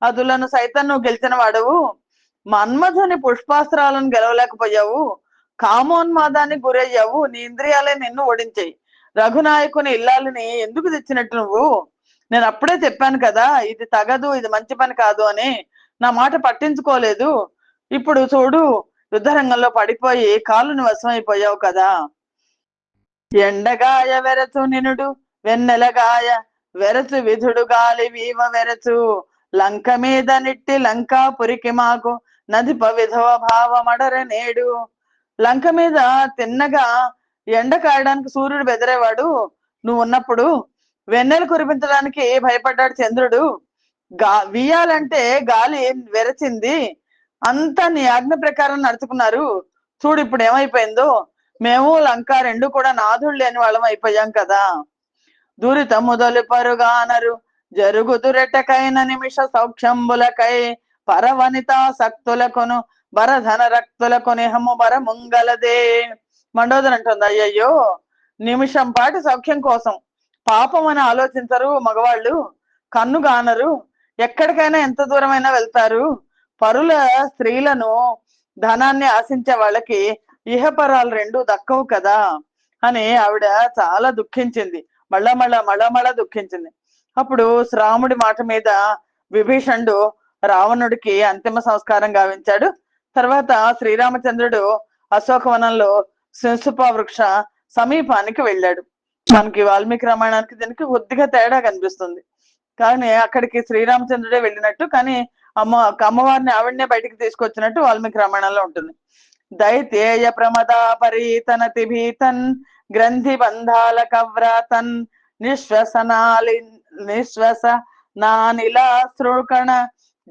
అదులను సైతం నువ్వు గెలిచిన వాడవు. మన్మధుని పుష్పాస్త్రాలను గెలవలేకపోయావు. కామోన్మాదానికి గురయ్యావు. నీ ఇంద్రియాలే నిన్ను ఓడించాయి. రఘునాయకుని ఇల్లాలని ఎందుకు తెచ్చినట్టు నువ్వు? నేను అప్పుడే చెప్పాను కదా, ఇది తగదు, ఇది మంచి పని కాదు అని. నా మాట పట్టించుకోలేదు. ఇప్పుడు చూడు, యుద్ధరంగంలో పడిపోయి కాలుని వశమైపోయావు కదా. ఎండగాయ వెరచు నినుడు వెన్నెలగాయ వెరచు విధుడు గాలి వీవ వెరచు లంక మీద నిట్టి లంకాపురికి మాకు నదిప విధవ భావమడర నేడు. లంక మీద తిన్నగా ఎండ కాయడానికి సూర్యుడు బెదిరేవాడు. నువ్వు ఉన్నప్పుడు వెన్నెలు కురిపించడానికి భయపడ్డాడు చంద్రుడు. వీయాలంటే గాలి వెరచింది. అంతా నీ ఆజ్ఞ ప్రకారం నడుచుకున్నారు. చూడు ఇప్పుడు ఏమైపోయిందో. మేము లంక రెండు కూడా నాథుడు లేని వాళ్ళం అయిపోయాం కదా. దురిత మొదలు పరుగానరు జరుగుదురెటకైన నిమిష సౌఖ్యంబులకై పరవనిత శక్తులకును బరధన రక్తులకు నిహము బరముంగలదే. మండోదరి అంటుంది, అయ్యయ్యో, నిమిషం పాటి సౌఖ్యం కోసం పాపం అని ఆలోచించరు మగవాళ్ళు. కన్ను గానరు, ఎక్కడికైనా ఎంత దూరమైనా వెళ్తారు. పరుల స్త్రీలను ధనాన్ని ఆశించే వాళ్ళకి ఇహపరాలు రెండు దక్కవు కదా అని ఆవిడ చాలా దుఃఖించింది. మళ్ళా దుఃఖించింది. అప్పుడు శ్రాముడి మాట మీద విభీషణుడు రావణుడికి అంతిమ సంస్కారం గావించాడు. తర్వాత శ్రీరామచంద్రుడు అశోకవనంలో శింసుప వృక్ష సమీపానికి వెళ్ళాడు. మనకి వాల్మీకి రామాయణానికి దీనికి కొద్దిగా తేడా కనిపిస్తుంది. కానీ అక్కడికి శ్రీరామచంద్రుడే వెళ్ళినట్టు, కానీ అమ్మవారిని ఆవిడనే బయటికి తీసుకొచ్చినట్టు వాల్మీకి రామాయణంలో ఉంటుంది. దైత్యేయ ప్రమదా పరీతనతి భీతన్ గ్రంథి బంధాల కవ్రాతన్ నిశ్వస నానిలాశ్రుకణ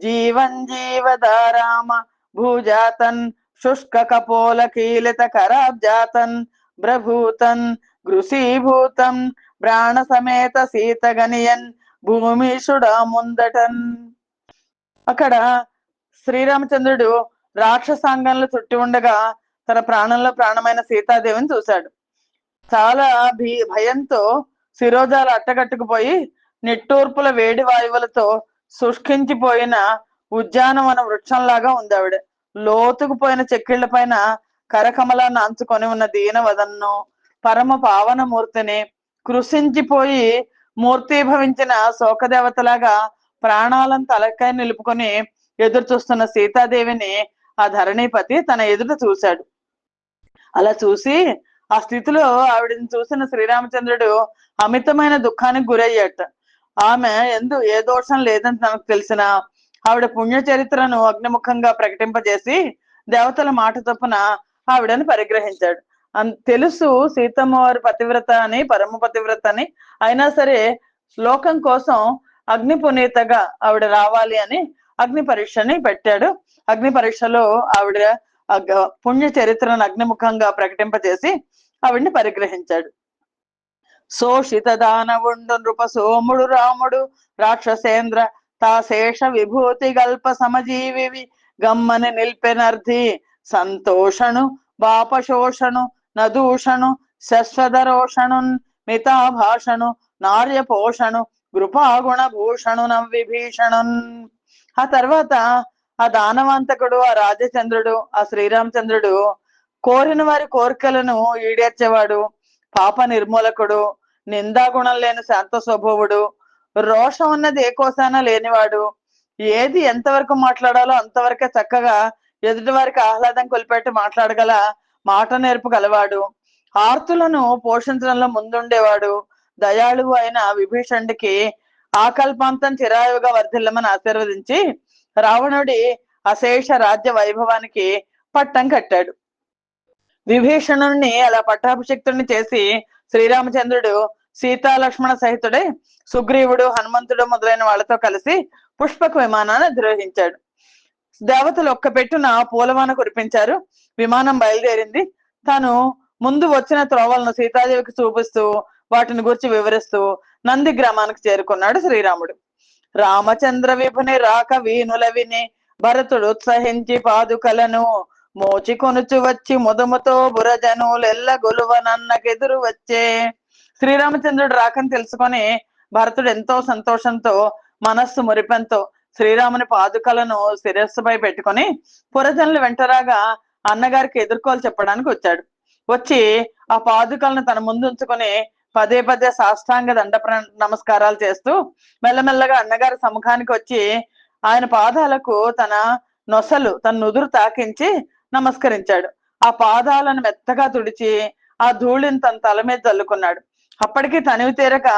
జీవన్ జీవదారామ భూజాతన్ శుష్క కపోల కీలిత కరాబ్జాతన్ బ్రభూతన్ గృసీభూతం ప్రాణ సమేత సీతగనియన్ భూమిషుడా ముందటన్. అక్కడ శ్రీరామచంద్రుడు రాక్షసాంగంలో చుట్టి ఉండగా తన ప్రాణంలో ప్రాణమైన సీతాదేవిని చూశాడు. చాలా భయంతో శిరోజాలు అట్టగట్టుకుపోయి నిట్టూర్పుల వేడి వాయువులతో శుష్కించిపోయిన ఉద్యానవన వృక్షంలాగా ఉంది ఆవిడ. లోతుకుపోయిన చెక్కిళ్ల పైన కరకమలాన్ని అంచుకొని ఉన్న దీనవదన్ను పరమ పావన మూర్తిని కృషించిపోయి మూర్తిభవించిన శోకదేవతలాగా ప్రాణాలను తలకాయ నిలుపుకొని ఎదురు చూస్తున్న సీతాదేవిని ఆ ధరణిపతి తన ఎదుట చూశాడు. అలా చూసి ఆ స్థితిలో ఆవిడని చూసిన శ్రీరామచంద్రుడు అమితమైన దుఃఖానికి గురయ్యాట. ఆమె ఏ దోషం లేదని తనకు తెలిసిన ఆవిడ పుణ్య చరిత్రను అగ్నిముఖంగా ప్రకటింపజేసి దేవతల మాట చొప్పున ఆవిడని పరిగ్రహించాడు. తెలుసు సీతమ్మ వారి పతివ్రత అని, పరమ పతివ్రత అని. అయినా సరే లోకం కోసం అగ్ని పునీతగా ఆవిడ రావాలి అని అగ్ని పరీక్షని పెట్టాడు. అగ్ని పరీక్షలో ఆవిడ పుణ్య చరిత్రను అగ్నిముఖంగా ప్రకటింపజేసి ఆవిడ్ని పరిగ్రహించాడు. శోషిత దానవుండు నృప సోముడు రాముడు రాక్షసేంద్ర తాశేష విభూతి గల్ప సమజీవి గమ్మని నిల్పెనర్థి సంతోషణు బాపశోషణు నదూషణు శశ్వదరోషణు మితాభాషణు నార్య పోషణు కృపాగుణ భూషణు నవ్విభీషణున్. ఆ తర్వాత ఆ దానవంతకుడు, ఆ రాజచంద్రుడు, ఆ శ్రీరామచంద్రుడు కోరిన వారి కోరికలను ఈడేర్చేవాడు, పాప నిర్మూలకుడు, నిందాగుణం లేని శాంత స్వభావుడు, రోషం అన్నది ఏ కోసాన లేనివాడు, ఏది ఎంతవరకు మాట్లాడాలో అంతవరకే చక్కగా ఎదుటి వారికి ఆహ్లాదం కొలిపెట్టి మాట్లాడగల మాట నేర్పు గలవాడు, ఆర్తులను పోషించడంలో ముందుండేవాడు, దయాళువు అయిన విభీషణుడికి ఆకల్పాంతం చిరాయుగా వర్ధిల్లమని ఆశీర్వదించి రావణుడి అశేష రాజ్య వైభవానికి పట్టం కట్టాడు. విభీషణుణ్ణి అలా పట్టాభిషిక్తుడిని చేసి శ్రీరామచంద్రుడు సీతాలక్ష్మణ సహితుడై సుగ్రీవుడు, హనుమంతుడు మొదలైన వాళ్ళతో కలిసి పుష్పక విమానాన్ని అధిరోహించాడు. దేవతలు ఒక్క పెట్టున పూలవాన కురిపించారు. విమానం బయలుదేరింది. తాను ముందు వచ్చిన త్రోవలను సీతాదేవికి చూపిస్తూ వాటిని గురించి వివరిస్తూ నంది గ్రామానికి చేరుకున్నాడు శ్రీరాముడు. రామచంద్ర విభుని రాక వీనుల విని భరతుడు ఉత్సహించి పాదుకలను మోచి కొనుచు వచ్చి ముదముతో బురజనులెల్ల గొలువనన్నకెదురు వచ్చే. శ్రీరామచంద్రుడు రాకని తెలుసుకొని భరతుడు ఎంతో సంతోషంతో మనస్సు మురిపెంతో శ్రీరాముని పాదుకలను శిరస్సుపై పెట్టుకొని పురజనులు వెంటరాగా అన్నగారికి ఎదుర్కోలు చెప్పడానికి వచ్చాడు. వచ్చి ఆ పాదుకలను తన ముందు ఉంచుకొని పదే పదే సాష్టాంగ దండ నమస్కారాలు చేస్తూ మెల్లమెల్లగా అన్నగారి సముఖానికి వచ్చి ఆయన పాదాలకు తన నుదురు తాకించి నమస్కరించాడు. ఆ పాదాలను మెత్తగా తుడిచి ఆ ధూళిని తన తల మీద చల్లుకున్నాడు. అప్పటికి తనివి తీరక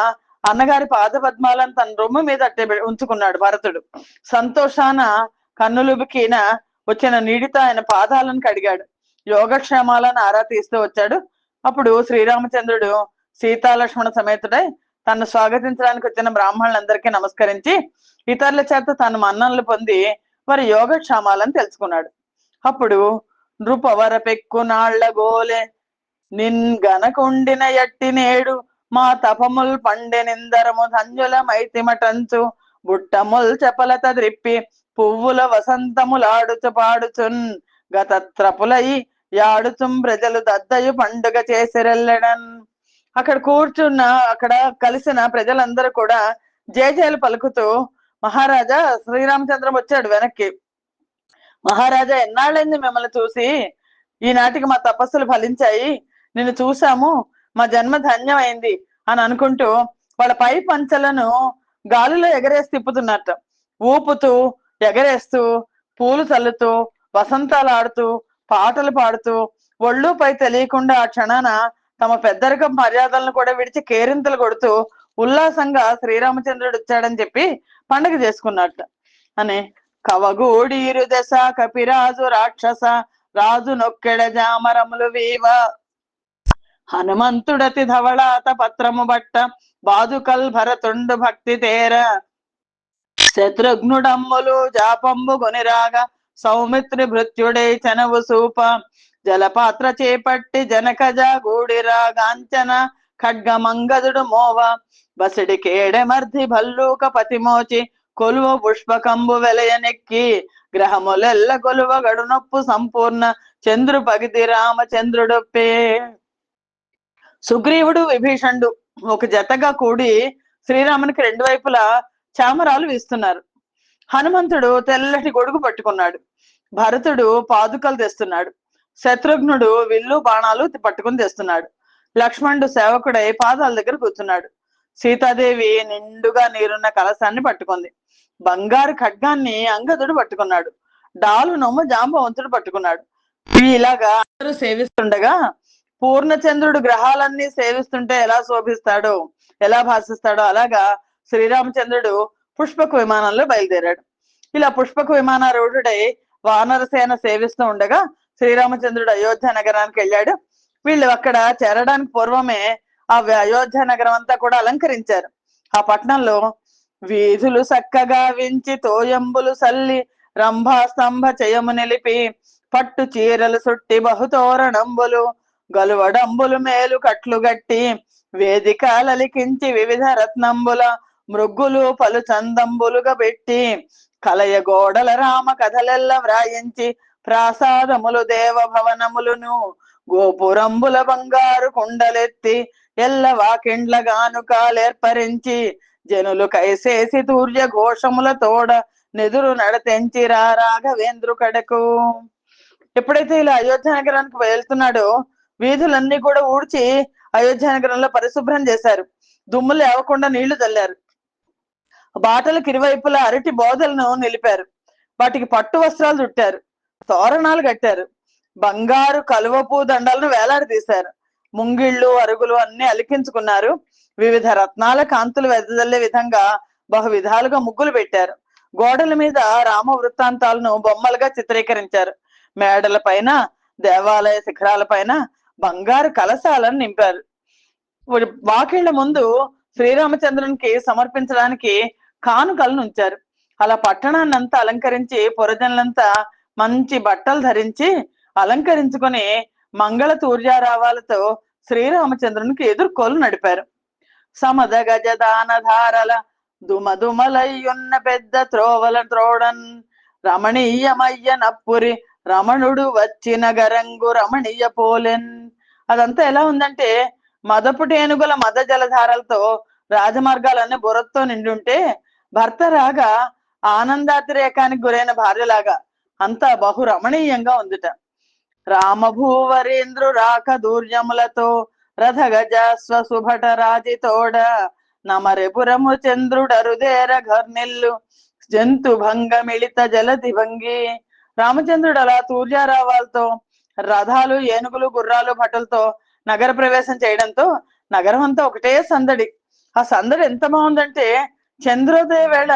అన్నగారి పాద పద్మాలను తన రొమ్ము మీద అట్టే ఉంచుకున్నాడు భరతుడు. సంతోషాన కన్నులుబికిన వచ్చిన నీటితో ఆయన పాదాలను కడిగాడు. యోగక్షేమాలను ఆరా తీస్తూ వచ్చాడు. అప్పుడు శ్రీరామచంద్రుడు సీతాలక్ష్మణ సమేతుడై తను స్వాగతించడానికి వచ్చిన బ్రాహ్మణులందరికీ నమస్కరించి ఇతరుల చేత తను మన్ననలు పొంది వారి యోగక్షేమాలను తెలుసుకున్నాడు. అప్పుడు నృపవర పెక్కు నాళ్ల గోలే నిన్ గనకుండిన ఎట్టి నేడు మా తపముల్ పండె నిందరము ధన్యుల మైతిమటంచు బుట్టముల్ చపలత ద్రిప్పి పువ్వుల వసంతములాడుచు పాడుచున్ గతత్రపులై యాడుచుం ప్రజలు దద్దయు పండుగ చేసిరెల్లడన్. అక్కడ కలిసిన ప్రజలందరూ కూడా జయజయలు పలుకుతూ మహారాజా శ్రీరామచంద్రం వచ్చాడు వెనక్కి. మహారాజా ఎన్నాళ్ళైంది మిమ్మల్ని చూసి, ఈనాటికి మా తపస్సులు ఫలించాయి, నిన్ను చూసాము, మా జన్మ ధన్యమైంది అని అనుకుంటూ వాళ్ళ పై పంచలను గాలిలో ఎగరేసి తిప్పుతున్నట్ట. ఊపుతూ ఎగరేస్తూ పూలు చల్లుతూ వసంతాలు ఆడుతూ పాటలు పాడుతూ ఒళ్ళు పై తెలియకుండా ఆ క్షణాన తమ పెద్దరికం మర్యాదలను కూడా విడిచి కేరింతలు కొడుతూ ఉల్లాసంగా శ్రీరామచంద్రుడు వచ్చాడని చెప్పి పండుగ చేసుకున్నట్ట అని. కవగూడీరు దశ కపిరాజు రాక్షస రాజు నొక్కెడ జామరములు వీవ హనుమంతుడతి ధవళాత పత్రము బట్ట బాదుకల్ భరతుండు భక్తి తేర శత్రుఘ్నుడమ్ములు జాపంబు కొనిరాగా సౌమిత్రి భృత్యుడై చనవు సూప జలపాత్ర చేపట్టి జనకజ గూడిరా గాంచన ఖడ్గమంగదుడు మోవ బసిడి కేడెమర్ధి భల్లూక పతిమోచి కొలువ పుష్పకంబు వెలయనెక్కి గ్రహములెల్ల కొలువ గడునొప్పు సంపూర్ణ చంద్రు పగిది రామచంద్రుడొప్పే. సుగ్రీవుడు, విభీషణుడు ఒక జతగా కూడి శ్రీరామునికి రెండు వైపులా చామరాలు వీస్తున్నారు. హనుమంతుడు తెల్లటి గొడుగు పట్టుకున్నాడు. భరతుడు పాదుకలు తెస్తున్నాడు. శత్రుఘ్నుడు విల్లు బాణాలు పట్టుకుని తెస్తున్నాడు. లక్ష్మణుడు సేవకుడై పాదాల దగ్గర కూర్చున్నాడు. సీతాదేవి నిండుగా నీరున్న కలశాన్ని పట్టుకుంది. బంగారు ఖడ్గాన్ని అంగదుడు పట్టుకున్నాడు. డాలు నొమ్మ జాంబవంతుడు పట్టుకున్నాడు. ఇలాగా అందరూ సేవిస్తుండగా పూర్ణచంద్రుడు గ్రహాలన్నీ సేవిస్తుంటే ఎలా శోభిస్తాడో, ఎలా భాషిస్తాడో అలాగా శ్రీరామచంద్రుడు పుష్పక విమానంలో బయలుదేరాడు. ఇలా పుష్పక విమానారూఢుడై వానరసేన సేవిస్తూ ఉండగా శ్రీరామచంద్రుడు అయోధ్య నగరానికి వెళ్ళాడు. వీళ్ళు అక్కడ చేరడానికి పూర్వమే ఆ అయోధ్య నగరం అంతా కూడా అలంకరించారు. ఆ పట్టణంలో వీధులు చక్కగా వించి తోయంబులు సల్లి రంభా స్తంభ చయము నిలిపి పట్టు చీరలు సుట్టి బహుతోరణంబులు గలువడంబులు మేలు కట్లు గట్టి వేదిక లలికించి వివిధ రత్నంబుల మృగ్గులు పలు చందంబులుగా పెట్టి కలయ గోడల రామ కథలెల్ల వ్రాయించి ప్రాసాదములు దేవ భవనములును గోపురంబుల బంగారు కుండలెత్తి ఎల్ల వాకిండ్ల గానుకాలేర్పరించి జనులు కైసేసి తూర్య ఘోషముల తోడ నెదురు నడతెంచి రాఘవేంద్రు కడకు. ఎప్పుడైతే ఇలా అయోధ్య నగరానికి వెళ్తున్నాడో వీధులన్నీ కూడా ఊడ్చి అయోధ్య నగరంలో పరిశుభ్రం చేశారు. దుమ్ము లేవకుండా నీళ్లు చల్లారు. బాటలకు ఇరువైపులా అరటి బోదలను నిలిపారు. వాటికి పట్టు వస్త్రాలు చుట్టారు. తోరణాలు కట్టారు. బంగారు కలువపూ దండలను వేలాడదీశారు. ముంగిళ్ళు అరుగులు అన్ని అలికించుకున్నారు. వివిధ రత్నాల కాంతులు వెదజల్లే విధంగా బహు విధాలుగా ముగ్గులు పెట్టారు. గోడల మీద రామ వృత్తాంతాలను బొమ్మలుగా చిత్రీకరించారు. మేడల పైన, దేవాలయ శిఖరాల పైన బంగారు కలశాలను నింపారు. వాకిళ్ల ముందు శ్రీరామచంద్రునికి సమర్పించడానికి కానుకలను ఉంచారు. అలా పట్టణాన్నంతా అలంకరించి పురజనులంతా మంచి బట్టలు ధరించి అలంకరించుకొని మంగళ తూర్యారావాలతో శ్రీరామచంద్రునికి ఎదుర్కోలు నడిపారు. సమద గజదాన ధారల దుమదుమలయ్యున్న పెద్ద త్రోవల త్రోడన్ రమణీయమయ్య నప్పురి రమణుడు వచ్చిన గరంగు రమణీయ పోలెన్. అదంతా ఎలా ఉందంటే మదపుటేనుగుల మద జలధారలతో రాజమార్గాలన్నీ బురదతో నిండి ఉంటే భర్త రాగా ఆనందాతిరేకానికి గురైన భార్యలాగా అంతా బహు రమణీయంగా ఉందిట. రామభూవరేంద్రు రాక దూర్యములతో రథ గజాస్వ సుభట రాజితోడ నమరెపురము చంద్రుడరుదేర ఘర్నిల్లు జంతు భంగ మిళిత జలది భంగి. రామచంద్రుడు అలా తూర్యారావాలతో రథాలు, ఏనుగులు, గుర్రాలు, భటులతో నగర ప్రవేశం చేయడంతో నగరం అంతా ఒకటే సందడి. ఆ సందడి ఎంత బాగుందంటే చంద్రోదయ వేళ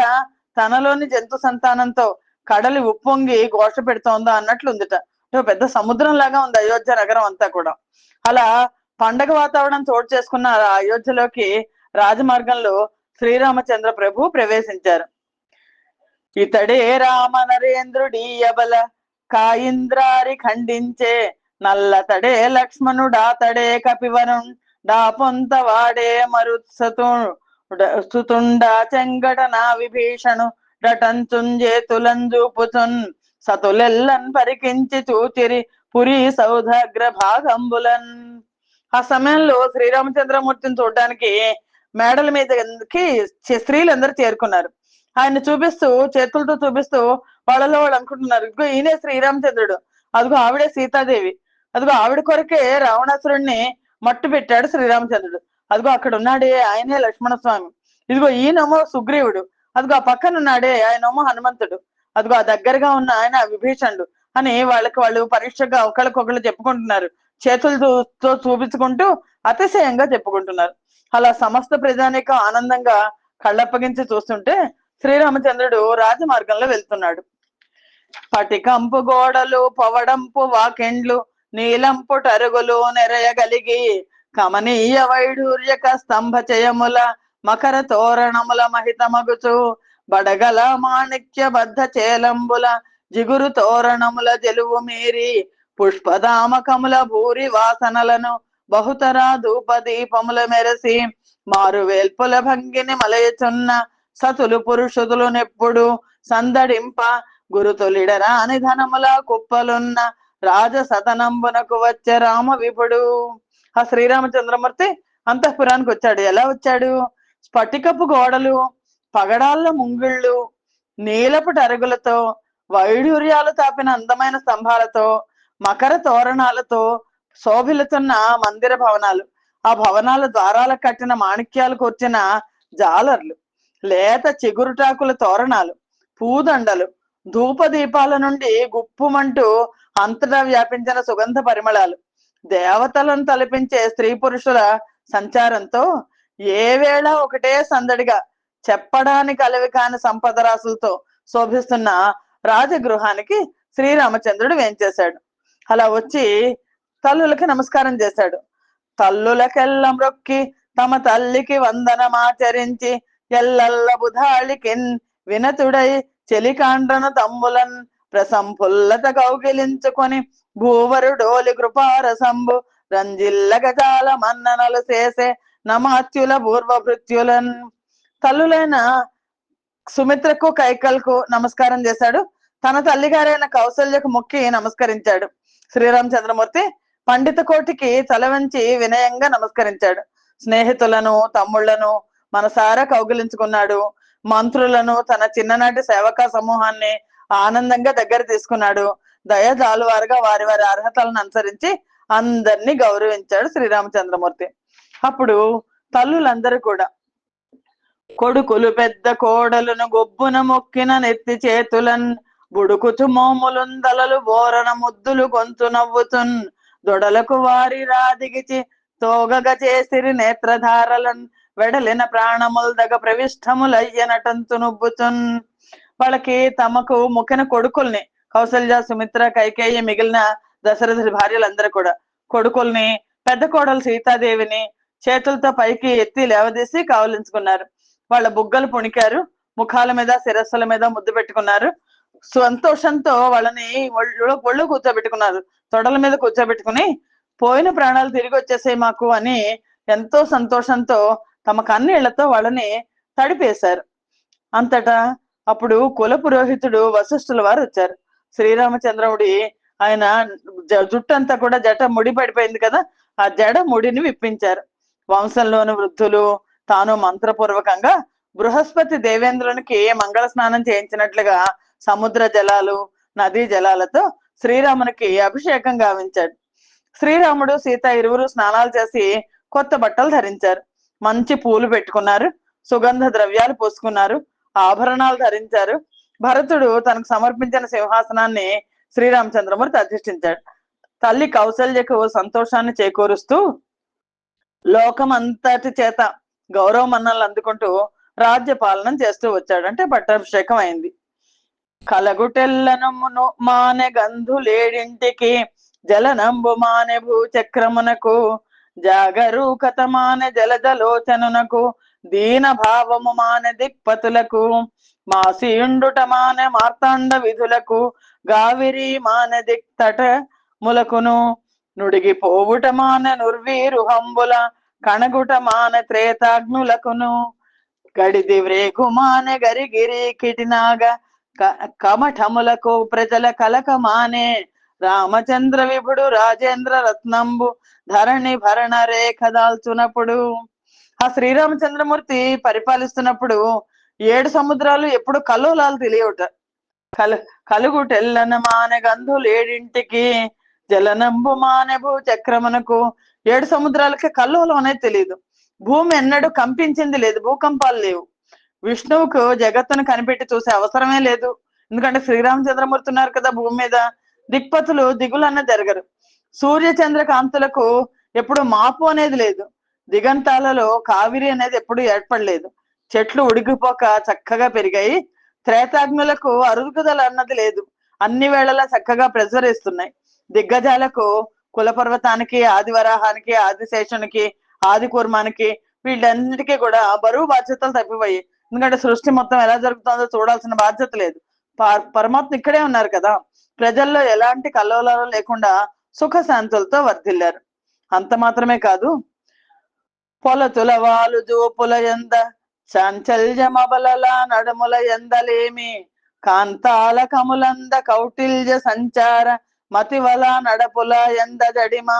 తనలోని జంతు సంతానంతో కడలి ఉప్పొంగి ఘోష పెడుతోందా అన్నట్లుందిట. పెద్ద సముద్రం లాగా ఉంది అయోధ్య నగరం అంతా కూడా. అలా పండగ వాతావరణం చోటు చేసుకున్న అయోధ్యలోకి రాజమార్గంలో శ్రీరామచంద్ర ప్రభు ప్రవేశించారు. ఇతడే రామ నరేంద్రుడీయబల కాయింద్రారి ఖండించే నల్లతడే లక్ష్మణుడాతడే కపివరుణ్ డా పొంత వాడే మరుత్సతుండ చెంగటన విభీషణు డటంచుంజేతులంజూపుచున్ సతులెల్లన్ పరికించి చూచిరి పురి సౌధగ్ర భాగంబులన్. ఆ సమయంలో శ్రీరామచంద్రమూర్తిని చూడడానికి మేడల మీదకి స్త్రీలందరూ చేరుకున్నారు. ఆయన చూపిస్తూ, చేతులతో చూపిస్తూ వాళ్ళలో వాళ్ళు అనుకుంటున్నారు, ఇదిగో ఈయనే శ్రీరామచంద్రుడు, అదిగో ఆవిడే సీతాదేవి, అదిగో ఆవిడ కొరకే రావణాసురుణ్ణి మట్టు పెట్టాడు శ్రీరామచంద్రుడు, అదిగో అక్కడ ఉన్నాడే ఆయనే లక్ష్మణ స్వామి, ఇదిగో ఈయనమో సుగ్రీవుడు, అదిగో ఆ పక్కన ఉన్నాడే ఆయనేమో హనుమంతుడు, అదిగో ఆ దగ్గరగా ఉన్న ఆయన విభీషణుడు అని వాళ్ళకి వాళ్ళు పరీక్షగా ఒకళ్ళకొకళ్ళు చెప్పుకుంటున్నారు. చేతులతో చూపించుకుంటూ అతిశయంగా చెప్పుకుంటున్నారు. అలా సమస్త ప్రజానీకం ఆనందంగా కళ్ళప్పగించి చూస్తుంటే శ్రీరామచంద్రుడు రాజమార్గంలో వెళ్తున్నాడు. పటికంపు గోడలు, పవడంపు వాకెండ్లు, నీలంపు టరుగులు నెరయగలిగి కమనీయ వైడూర్యక స్తంభ చయముల మకర తోరణముల మహితమగుచు బడగల మాణిక్య బద్ధ చేలంబుల జిగురు తోరణముల జలువు మీరి పుష్పదామకముల భూరి వాసనలను బహుతర ధూపదీపముల మెరసి మారు వేల్పుల భంగిని మలయచున్న సతులు పురుషులు నెప్పుడు సందడింప గురుతులిడరా నిధనముల కుప్పలున్న రాజ సదనంబునకు వచ్చే రామ విపుడు. ఆ శ్రీరామచంద్రమూర్తి అంతఃపురానికి వచ్చాడు. ఎలా వచ్చాడు? స్ఫటికపు గోడలు, పగడాళ్ళ ముంగిళ్ళు, నీలపు టరుగులతో, వైడూర్యాలు తాపిన అందమైన స్తంభాలతో, మకర తోరణాలతో శోభిల్లుతున్న మందిర భవనాలు, ఆ భవనాల ద్వారాల కట్టిన మాణిక్యాలు కూర్చిన జాలర్లు, లేత చిగురుటాకుల తోరణాలు, పూదండలు, ధూపదీపాల నుండి గుప్పుమంటూ అంతటా వ్యాపించిన సుగంధ పరిమళాలు, దేవతలను తలపించే స్త్రీ పురుషుల సంచారంతో ఏ వేళ ఒకటే సందడిగా చెప్పడానికి అలవి కాని సంపద రాసులతో శోభిస్తున్న రాజగృహానికి శ్రీరామచంద్రుడు వేంచేశాడు. అలా వచ్చి తల్లులకి నమస్కారం చేశాడు. తల్లులకెల్ల మ్రొక్కి తమ తల్లికి వందనమాచరించి ఎల్లల్ల బుధాళికిన్ వినతుడై చెలికాండ్రను తమ్ములన్ ప్రసంపుల్లత కౌగిలించుకొని భూవరుడోలి కృపారసంబు రంజిల్ల గజాల మన్ననలు చేసే నమాత్యుల పూర్వభృత్యులన్. తల్లులైన సుమిత్రకు, కైకలకు నమస్కారం చేశాడు. తన తల్లిగారైన కౌసల్యకు మొక్కి నమస్కరించాడు. శ్రీరామచంద్రమూర్తి పండిత కోటికి తల వంచి వినయంగా నమస్కరించాడు. స్నేహితులను, తమ్ముళ్లను మనసారా కౌగిలించుకున్నాడు. మంత్రులను, తన చిన్ననాటి సేవకా సమూహాన్ని ఆనందంగా దగ్గర తీసుకున్నాడు. దయజాలువారుగా వారి వారి అర్హతలను అనుసరించి అందరినీ గౌరవించాడు శ్రీరామచంద్రమూర్తి. అప్పుడు తల్లులందరూ కూడా కొడుకులు పెద్ద కోడలును గొబ్బున మొక్కిన నెత్తి చేతులన్ బుడుకుచు మోములుందలలు బోరన ముద్దులు గొంతు నవ్వుతున్ దొడలకు వారి రాదిగిచి తోగగ చేసిరి నేత్రధారలన్ వెడలిన ప్రాణముల్దగ ప్రవిష్టములయ్యనటంతు నువ్వుతున్. వాళ్ళకి తమకు మొక్కిన కొడుకుల్ని కౌసల్య, సుమిత్ర, కైకేయి, మిగిలిన దశరథుడి భార్యలందరూ కూడా కొడుకుల్ని, పెద్ద కోడలు సీతాదేవిని చేతులతో పైకి ఎత్తి లేవదీసి కావలించుకున్నారు. వాళ్ళ బుగ్గలు పుణికారు, ముఖాల మీద శిరస్సుల మీద ముద్దు పెట్టుకున్నారు. సంతోషంతో వాళ్ళని ఒళ్ళు కూర్చోబెట్టుకున్నారు, తొడల మీద కూర్చోబెట్టుకుని పోయిన ప్రాణాలు తిరిగి వచ్చేసాయి మాకు అని ఎంతో సంతోషంతో తమ కన్నీళ్లతో వాళ్ళని తడిపేశారు. అంతటా అప్పుడు కుల పురోహితుడు వశిష్ఠుల వారు వచ్చారు. శ్రీరామచంద్రముడి ఆయన జుట్టంతా కూడా జట ముడి పడిపోయింది కదా, ఆ జడ ముడిని విప్పించారు. వంశంలోని వృద్ధులు తాను మంత్రపూర్వకంగా బృహస్పతి దేవేంద్రునికి మంగళ స్నానం చేయించినట్లుగా సముద్ర జలాలు, నదీ జలాలతో శ్రీరామునికి అభిషేకం గావించాడు. శ్రీరాముడు, సీత ఇరువురు స్నానాలు చేసి కొత్త బట్టలు ధరించారు. మంచి పూలు పెట్టుకున్నారు, సుగంధ ద్రవ్యాలు పూసుకున్నారు, ఆభరణాలు ధరించారు. భరతుడు తనకు సమర్పించిన సింహాసనాన్ని శ్రీరామచంద్రమూర్తి అధిష్ఠించాడు. తల్లి కౌసల్యకు సంతోషాన్ని చేకూరుస్తూ లోకమంతటి చేత గౌరవ మన్నలు అందుకుంటూ రాజ్య పాలన చేస్తూ వచ్చాడు. అంటే పట్టాభిషేకం అయింది. కలగుటెల్లనమును మానె గంధులేడింటికి జలనంబు మానె భూచక్రమునకు జాగరూకత మానె జలజలోచనునకు దీన భావము మానె దిక్పతులకు మాసియుండుట మానె మార్తాండ విధులకు గావిరి మానె దిక్తట ములకును నుడిగి పోవుట మానె నుర్వీరు హంబుల కణగుట మానె త్రేతాగ్నులకును గడిది వ్రేగు మానె గరిగిరి కిటినాగ కమఠములకు ప్రజల కలక మానే రామచంద్ర విభుడు రాజేంద్ర రత్నంబు ధరణి భరణ రేఖ దాల్చునప్పుడు. ఆ శ్రీరామచంద్రమూర్తి పరిపాలిస్తున్నప్పుడు 7 సముద్రాలు ఎప్పుడు కల్లోలాలు తెలియవుట. కలుగుటెల్లన మానె గంధులేడింటికి జలనంబు మానె భూ చక్రమునకు 7 సముద్రాలకి కల్లోలం అనేది తెలియదు. భూమి ఎన్నడూ కంపించింది లేదు, భూకంపాలు లేవు. విష్ణువుకు జగత్తును కనిపెట్టి చూసే అవసరమే లేదు, ఎందుకంటే శ్రీరామచంద్రమూర్తి ఉన్నారు కదా భూమి మీద. దిక్పతులు దిగులన్న జరగరు. సూర్య చంద్ర కాంతులకు ఎప్పుడు మాపు అనేది లేదు. దిగంతాలలో కావిరి అనేది ఎప్పుడు ఏర్పడలేదు. చెట్లు ఉడిగిపోక చక్కగా పెరిగాయి. త్రేతాగ్నులకు అరుగుదల అన్నది లేదు, అన్ని వేళలా చక్కగా ప్రజ్వరిస్తున్నాయి. దిగ్గజాలకు కులపర్వతానికి, ఆదివరాహానికి, ఆదిశేషునికి, ఆది కూర్మానికి వీళ్ళన్నిటికీ కూడా బరువు బాధ్యతలు తప్పిపోయి, ఎందుకంటే సృష్టి మొత్తం ఎలా జరుగుతుందో చూడాల్సిన బాధ్యత లేదు. పరమాత్మ ఇక్కడే ఉన్నారు కదా. ప్రజల్లో ఎలాంటి కల్లోలాలు లేకుండా సుఖశాంతులతో వర్ధిల్లారు. అంత మాత్రమే కాదు, పొలతుల వాలు జోపుల ఎంద చాంచల్యమబలల నడుముల ఎందలేమి కాంతాల కములంద కౌటిల్య సంచార మతివల నడపుల ఎంద జడిమ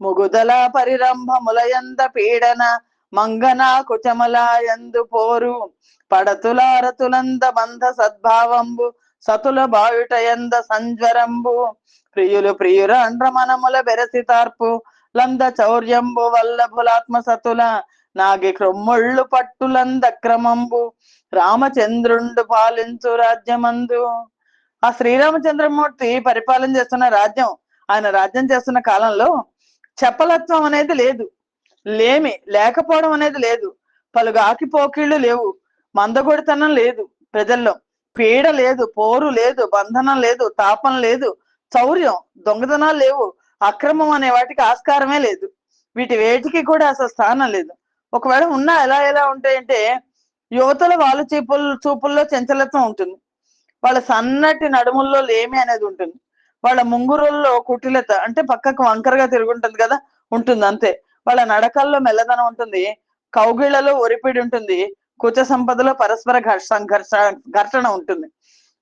ముగుదల పరిరంభముల ఎంద పీడన మంగన కుచమల ఎందు పోరు పడతులారతులంద బంధ సద్భావంబు సతుల బాయుట ఎంద సంజ్వరంబు ప్రియులు ప్రియుర అండ్రమనముల బెరసి తార్పు లంద చౌర్యంబు వల్లభులాత్మ సతుల నాగి క్రొమ్ముళ్ళు పట్టులంద క్రమంబు రామచంద్రుండు పాలించు రాజ్యమందు. ఆ శ్రీరామచంద్రమూర్తి పరిపాలన చేస్తున్న రాజ్యం, ఆయన రాజ్యం చేస్తున్న కాలంలో చపలత్వం అనేది లేదు, లేకపోవడం అనేది లేదు, పలుగు ఆకిపోకీళ్లు లేవు, మందగొడితనం లేదు, ప్రజల్లో పీడ లేదు, పోరు లేదు, బంధనం లేదు, తాపం లేదు, చౌర్యం, దొంగతనాలు లేవు, అక్రమం అనే వాటికి ఆస్కారమే లేదు. వీటి వేటికి కూడా అసలు స్థానం లేదు. ఒకవేళ ఉన్నా ఎలా ఉంటాయంటే, యువతల వాళ్ళ చూపుల్లో చంచలత్వం ఉంటుంది, వాళ్ళ సన్నటి నడుముల్లో లేమి అనేది ఉంటుంది, వాళ్ళ ముంగురుల్లో కుటిలత అంటే పక్కకు వంకరగా తిరుగుంటుంది కదా ఉంటుంది అంతే. వాళ్ళ నడకల్లో మెల్లదనం ఉంటుంది, కౌగిళ్లలో ఒరిపిడి ఉంటుంది, కుచ సంపదలో పరస్పర ఘర్షణ ఉంటుంది.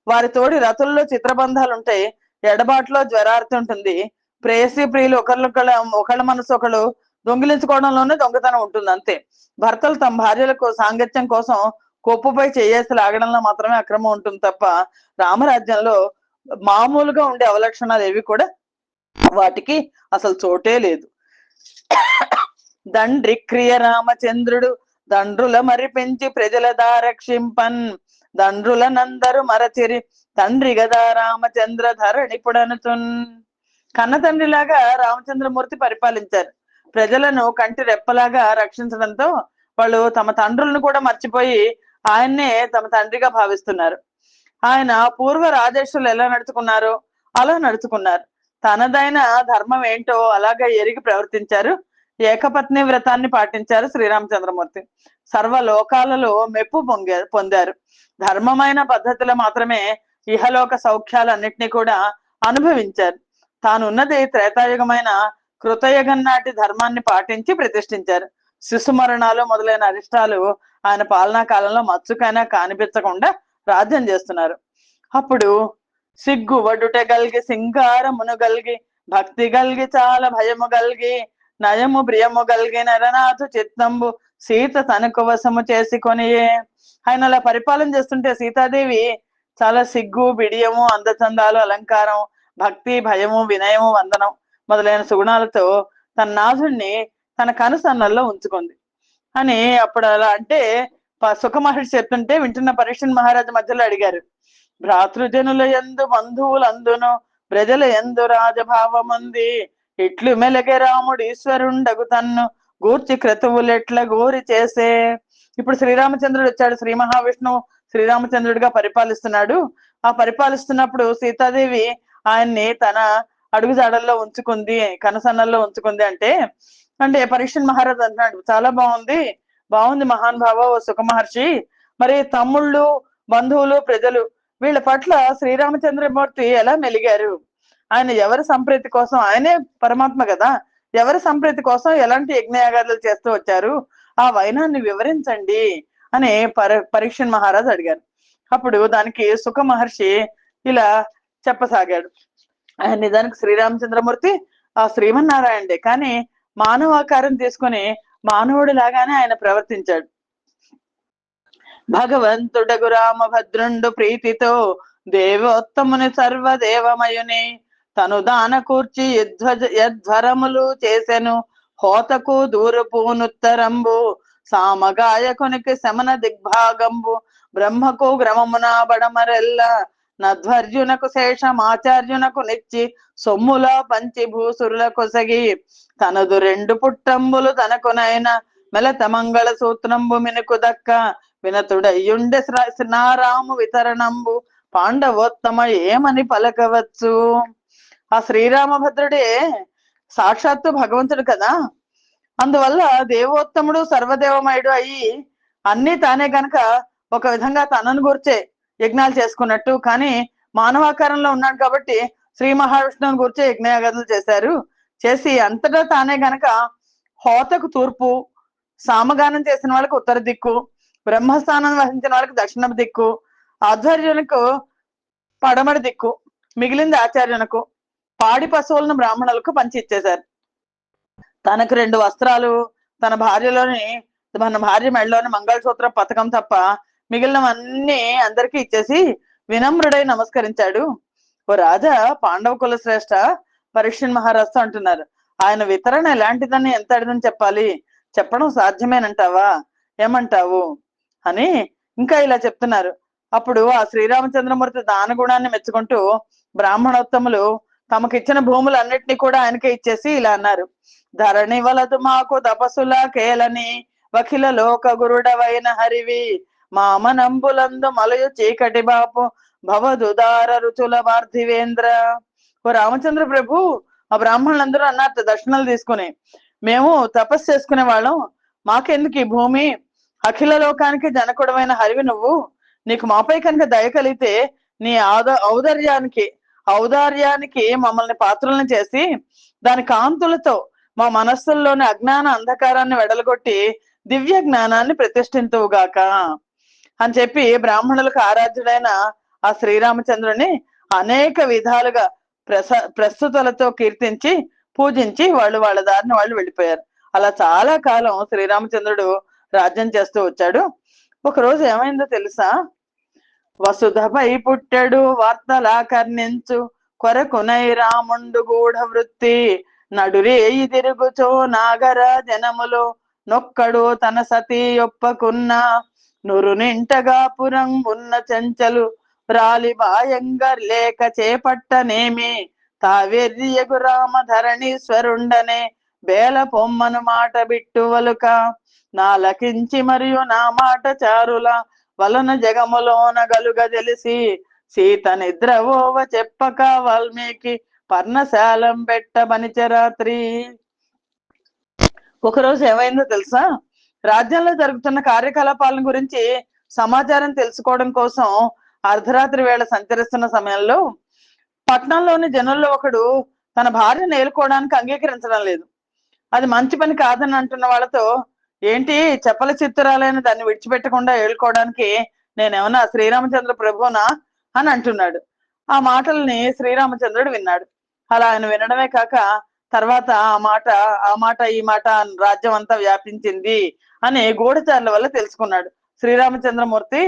వారి తోడి రతుల్లో చిత్రబంధాలు ఉంటాయి, ఎడబాటులో జ్వరార్తి ఉంటుంది, ప్రేయసి ప్రియులు ఒకళ్ళ మనసు ఒకళ్ళు దొంగిలించుకోవడంలోనే దొంగతనం ఉంటుంది అంతే. భర్తలు తమ భార్యలకు సాంగత్యం కోసం కొప్పుపై చేయేసి లాగడంలో మాత్రమే అక్రమం ఉంటుంది తప్ప రామరాజ్యంలో మామూలుగా ఉండే అవలక్షణాలు ఏవి కూడా వాటికి అసలు చోటే లేదు. దండ్రి క్రియ రామచంద్రుడు దండ్రుల మరి పెంచి ప్రజల దారక్షింపన్ దండ్రుల నందరు మరచిరి తండ్రి గదా రామచంద్ర ధరణిపుడనుతున్. కన్న తండ్రిలాగా రామచంద్రమూర్తి పరిపాలించారు. ప్రజలను కంటి రెప్పలాగా రక్షించడంతో వాళ్ళు తమ తండ్రులను కూడా మర్చిపోయి ఆయన్నే తమ తండ్రిగా భావిస్తున్నారు. ఆయన పూర్వ రాజేశ్వరులు ఎలా నడుచుకున్నారో అలా నడుచుకున్నారు. తనదైన ధర్మం ఏంటో అలాగే ఎరిగి ప్రవర్తించారు. ఏకపత్ని వ్రతాన్ని పాటించారు శ్రీరామచంద్రమూర్తి. సర్వ లోకాలలో మెప్పు పొందారు. ధర్మమైన పద్ధతిలో మాత్రమే ఇహలోక సౌఖ్యాలన్నిటినీ కూడా అనుభవించారు. తానున్నది త్రేతాయుగమైన కృతయుగం నాటి ధర్మాన్ని పాటించి ప్రతిష్ఠించారు. శిశు మరణాలు మొదలైన అరిష్టాలు ఆయన పాలనా కాలంలో మచ్చుకైనా కానిపించకుండా రాజ్యం చేస్తున్నారు. అప్పుడు సిగ్గు వడుట గల్గి సింగారమును గల్గి భక్తి గల్గి చాలా భయము గల్గి నయము ప్రియము గల్గి నరనాథు చిత్తంబు సీత తనకు వశము చేసుకొనియే. ఆయన అలా పరిపాలన చేస్తుంటే సీతాదేవి చాలా సిగ్గు బిడియము అందచందాలు అలంకారం భక్తి భయము వినయము వందనం మొదలైన సుగుణాలతో తన నాథుణ్ణి తన కనుసన్నల్లో ఉంచుకుంది అని అప్పుడు అలా అంటే సుఖ మహర్షి చెప్తుంటే వింటున్న పరీక్షణ్ మహారాజు మధ్యలో అడిగారు, భ్రాతృజనుల ఎందు బంధువులందును ప్రజల ఎందు రాజభావముంది ఇట్లు మెలగే రాముడు ఈశ్వరుండగు తన్ను గూర్చి క్రతువులెట్ల గోరి చేసే. ఇప్పుడు శ్రీరామచంద్రుడు వచ్చాడు. శ్రీ మహావిష్ణువు శ్రీరామచంద్రుడిగా పరిపాలిస్తున్నాడు. ఆ పరిపాలిస్తున్నప్పుడు సీతాదేవి ఆయన్ని తన అడుగుజాడల్లో ఉంచుకుంది, కనసన్నల్లో ఉంచుకుంది అంటే అంటే పరీక్షణ్ మహారాజు అంటున్నాడు, చాలా బాగుంది బాగుంది మహానుభావ ఓ సుఖ మహర్షి. మరి తమ్ముళ్ళు బంధువులు ప్రజలు వీళ్ళ పట్ల శ్రీరామచంద్రమూర్తి ఎలా మెలిగారు? ఆయన ఎవరి సంప్రీతి కోసం, ఆయనే పరమాత్మ కదా, ఎవరి సంప్రీతి కోసం ఎలాంటి యజ్ఞయాగాదులు చేస్తూ వచ్చారు, ఆ వైనాన్ని వివరించండి అని పరీక్షణ్ మహారాజు అడిగారు. అప్పుడు దానికి సుఖ మహర్షి ఇలా చెప్పసాగాడు. ఆయన నిజానికి శ్రీరామచంద్రమూర్తి ఆ శ్రీమన్నారాయణుడే, కానీ మానవాకారం తీసుకుని మానవుడి లాగానే ఆయన ప్రవర్తించాడు. భగవంతుడగు రామభద్రుండు ప్రీతితో దేవోత్తముని సర్వదేవమయుని తను దాన కూర్చి యధ్వరములు చేసెను హోతకు దూరపునుత్తరంబు సామగాయకునికి శమన దిగ్భాగంబు బ్రహ్మకు గ్రమమున బడమరెల్ల నధ్వర్యునకు శేషమాచార్యునకు నిచ్చి సొమ్ముల పంచి భూసురుల కొసగి తనదు రెండు పుట్టంబులు తనకునైన మెలత మంగళ సూత్రంబు మినుకు దక్క వినతుడయ్యుండె నారాము వితరణంబు పాండవోత్తమ ఏమని పలకవచ్చు. ఆ శ్రీరామభద్రుడే సాక్షాత్తు భగవంతుడు కదా, అందువల్ల దేవోత్తముడు సర్వదేవమయుడు అయ్యి అన్ని తానే గనక ఒక విధంగా తనను గుర్చే యజ్ఞాలు చేసుకున్నట్టు, కానీ మానవాకారంలో ఉన్నాడు కాబట్టి శ్రీ మహావిష్ణువుని గుర్చే యజ్ఞయాగాదులు చేశారు. చేసి అంతటా తానే గనక హోతకు తూర్పు, సామగానం చేసిన వాళ్ళకి ఉత్తర దిక్కు, బ్రహ్మస్థానం వహించిన వాళ్ళకి దక్షిణ దిక్కు, ఆధ్వర్యులకు పడమడి దిక్కు, మిగిలింది ఆచార్యునకు, పాడి పశువులను బ్రాహ్మణులకు పంచి ఇచ్చేశారు. తనకు 2 వస్త్రాలు, తన భార్య మెడలోని మంగళసూత్రం పథకం తప్ప మిగిలినవన్నీ అందరికీ ఇచ్చేసి వినమ్రుడై నమస్కరించాడు. ఓ రాజా, పాండవ కుల శ్రేష్ఠ పరీక్షణ్ మహారాజు అంటున్నారు, ఆయన వితరణ ఎలాంటిదని ఎంత అడిదని చెప్పాలి, చెప్పడం సాధ్యమేనంటావా, ఏమంటావు అని ఇంకా ఇలా చెప్తున్నారు. అప్పుడు ఆ శ్రీరామచంద్రమూర్తి దానగుణాన్ని మెచ్చుకుంటూ బ్రాహ్మణోత్తములు తమకిచ్చిన భూములన్నిటినీ కూడా ఆయనకే ఇచ్చేసి ఇలా అన్నారు, ధరణి వలదు మాకు తపస్సులా కేలని వకిల లోక గురుడవైన హరివి మామనంబులందు మలయు చీకటి బాపు భవదుదార రుచుల పార్థివేంద్ర. ఓ రామచంద్ర ప్రభు, ఆ బ్రాహ్మణులందరూ అన్నారు దర్శనాలు తీసుకుని, మేము తపస్సు చేసుకునే వాళ్ళం, మాకెందుకు ఈ భూమి, అఖిల లోకానికి జనకుడమైన హరివి నువ్వు, నీకు మాపై కనుక దయ కలిగితే నీ ఔదార్యానికి మమ్మల్ని పాత్రలను చేసి దాని కాంతులతో మా మనస్సుల్లోని అజ్ఞాన అంధకారాన్ని వెడలగొట్టి దివ్య జ్ఞానాన్ని ప్రతిష్ఠింతువుగాక అని చెప్పి బ్రాహ్మణులకు ఆరాధ్యుడైన ఆ శ్రీరామచంద్రుని అనేక విధాలుగా ప్రస్తుతులతో కీర్తించి పూజించి వాళ్ళ దారిని వాళ్ళు వెళ్ళిపోయారు. అలా చాలా కాలం శ్రీరామచంద్రుడు రాజ్యం చేస్తూ వచ్చాడు. ఒకరోజు ఏమైందో తెలుసా, వసుధపై పుట్టెడు వార్తలా కర్ణించు కొరకునై రాముండు గూఢ వృత్తి నడురేయి తిరుగుచో నాగర జనములు నొక్కడు తన సతీ ఒప్పకున్న నురు నింటగా పురం ఉన్న చెంచలు రాలి బాయంగా లేక చేపట్టనేమి తావెర్రియగు రామ ధరణీశ్వరుండనే బేల పొమ్మను మాట బిట్టువలుక నాలకించి మరియు నా మాట చారుల వలన జగములోన గలుగ తెలిసి సీత నిద్రవోవ చెప్పక వాల్మీకి పర్ణశాలం పెట్ట బనిచరాత్రి. ఒకరోజు ఏమైందో తెలుసా? రాజ్యంలో జరుగుతున్న కార్యకలాపాల గురించి సమాచారం తెలుసుకోవడం కోసం అర్ధరాత్రి వేళ సంచరిస్తున్న సమయంలో పట్నంలోని జనుల్లో ఒకడు తన భార్యను ఏలుకోవడానికి అంగీకరించడం లేదు. అది మంచి పని కాదని అంటున్న వాళ్ళతో, ఏంటి చెప్పల చిత్తురాలైన దాన్ని విడిచిపెట్టకుండా ఏలుకోవడానికి నేనేమన్నా శ్రీరామచంద్ర ప్రభునా అని అంటున్నాడు. ఆ మాటల్ని శ్రీరామచంద్రుడు విన్నాడు. అలా ఆయన వినడమే కాక తర్వాత ఆ మాట ఈ మాట రాజ్యం అంతా వ్యాపించింది అని గూఢచారుల వల్ల తెలుసుకున్నాడు. శ్రీరామచంద్రమూర్తి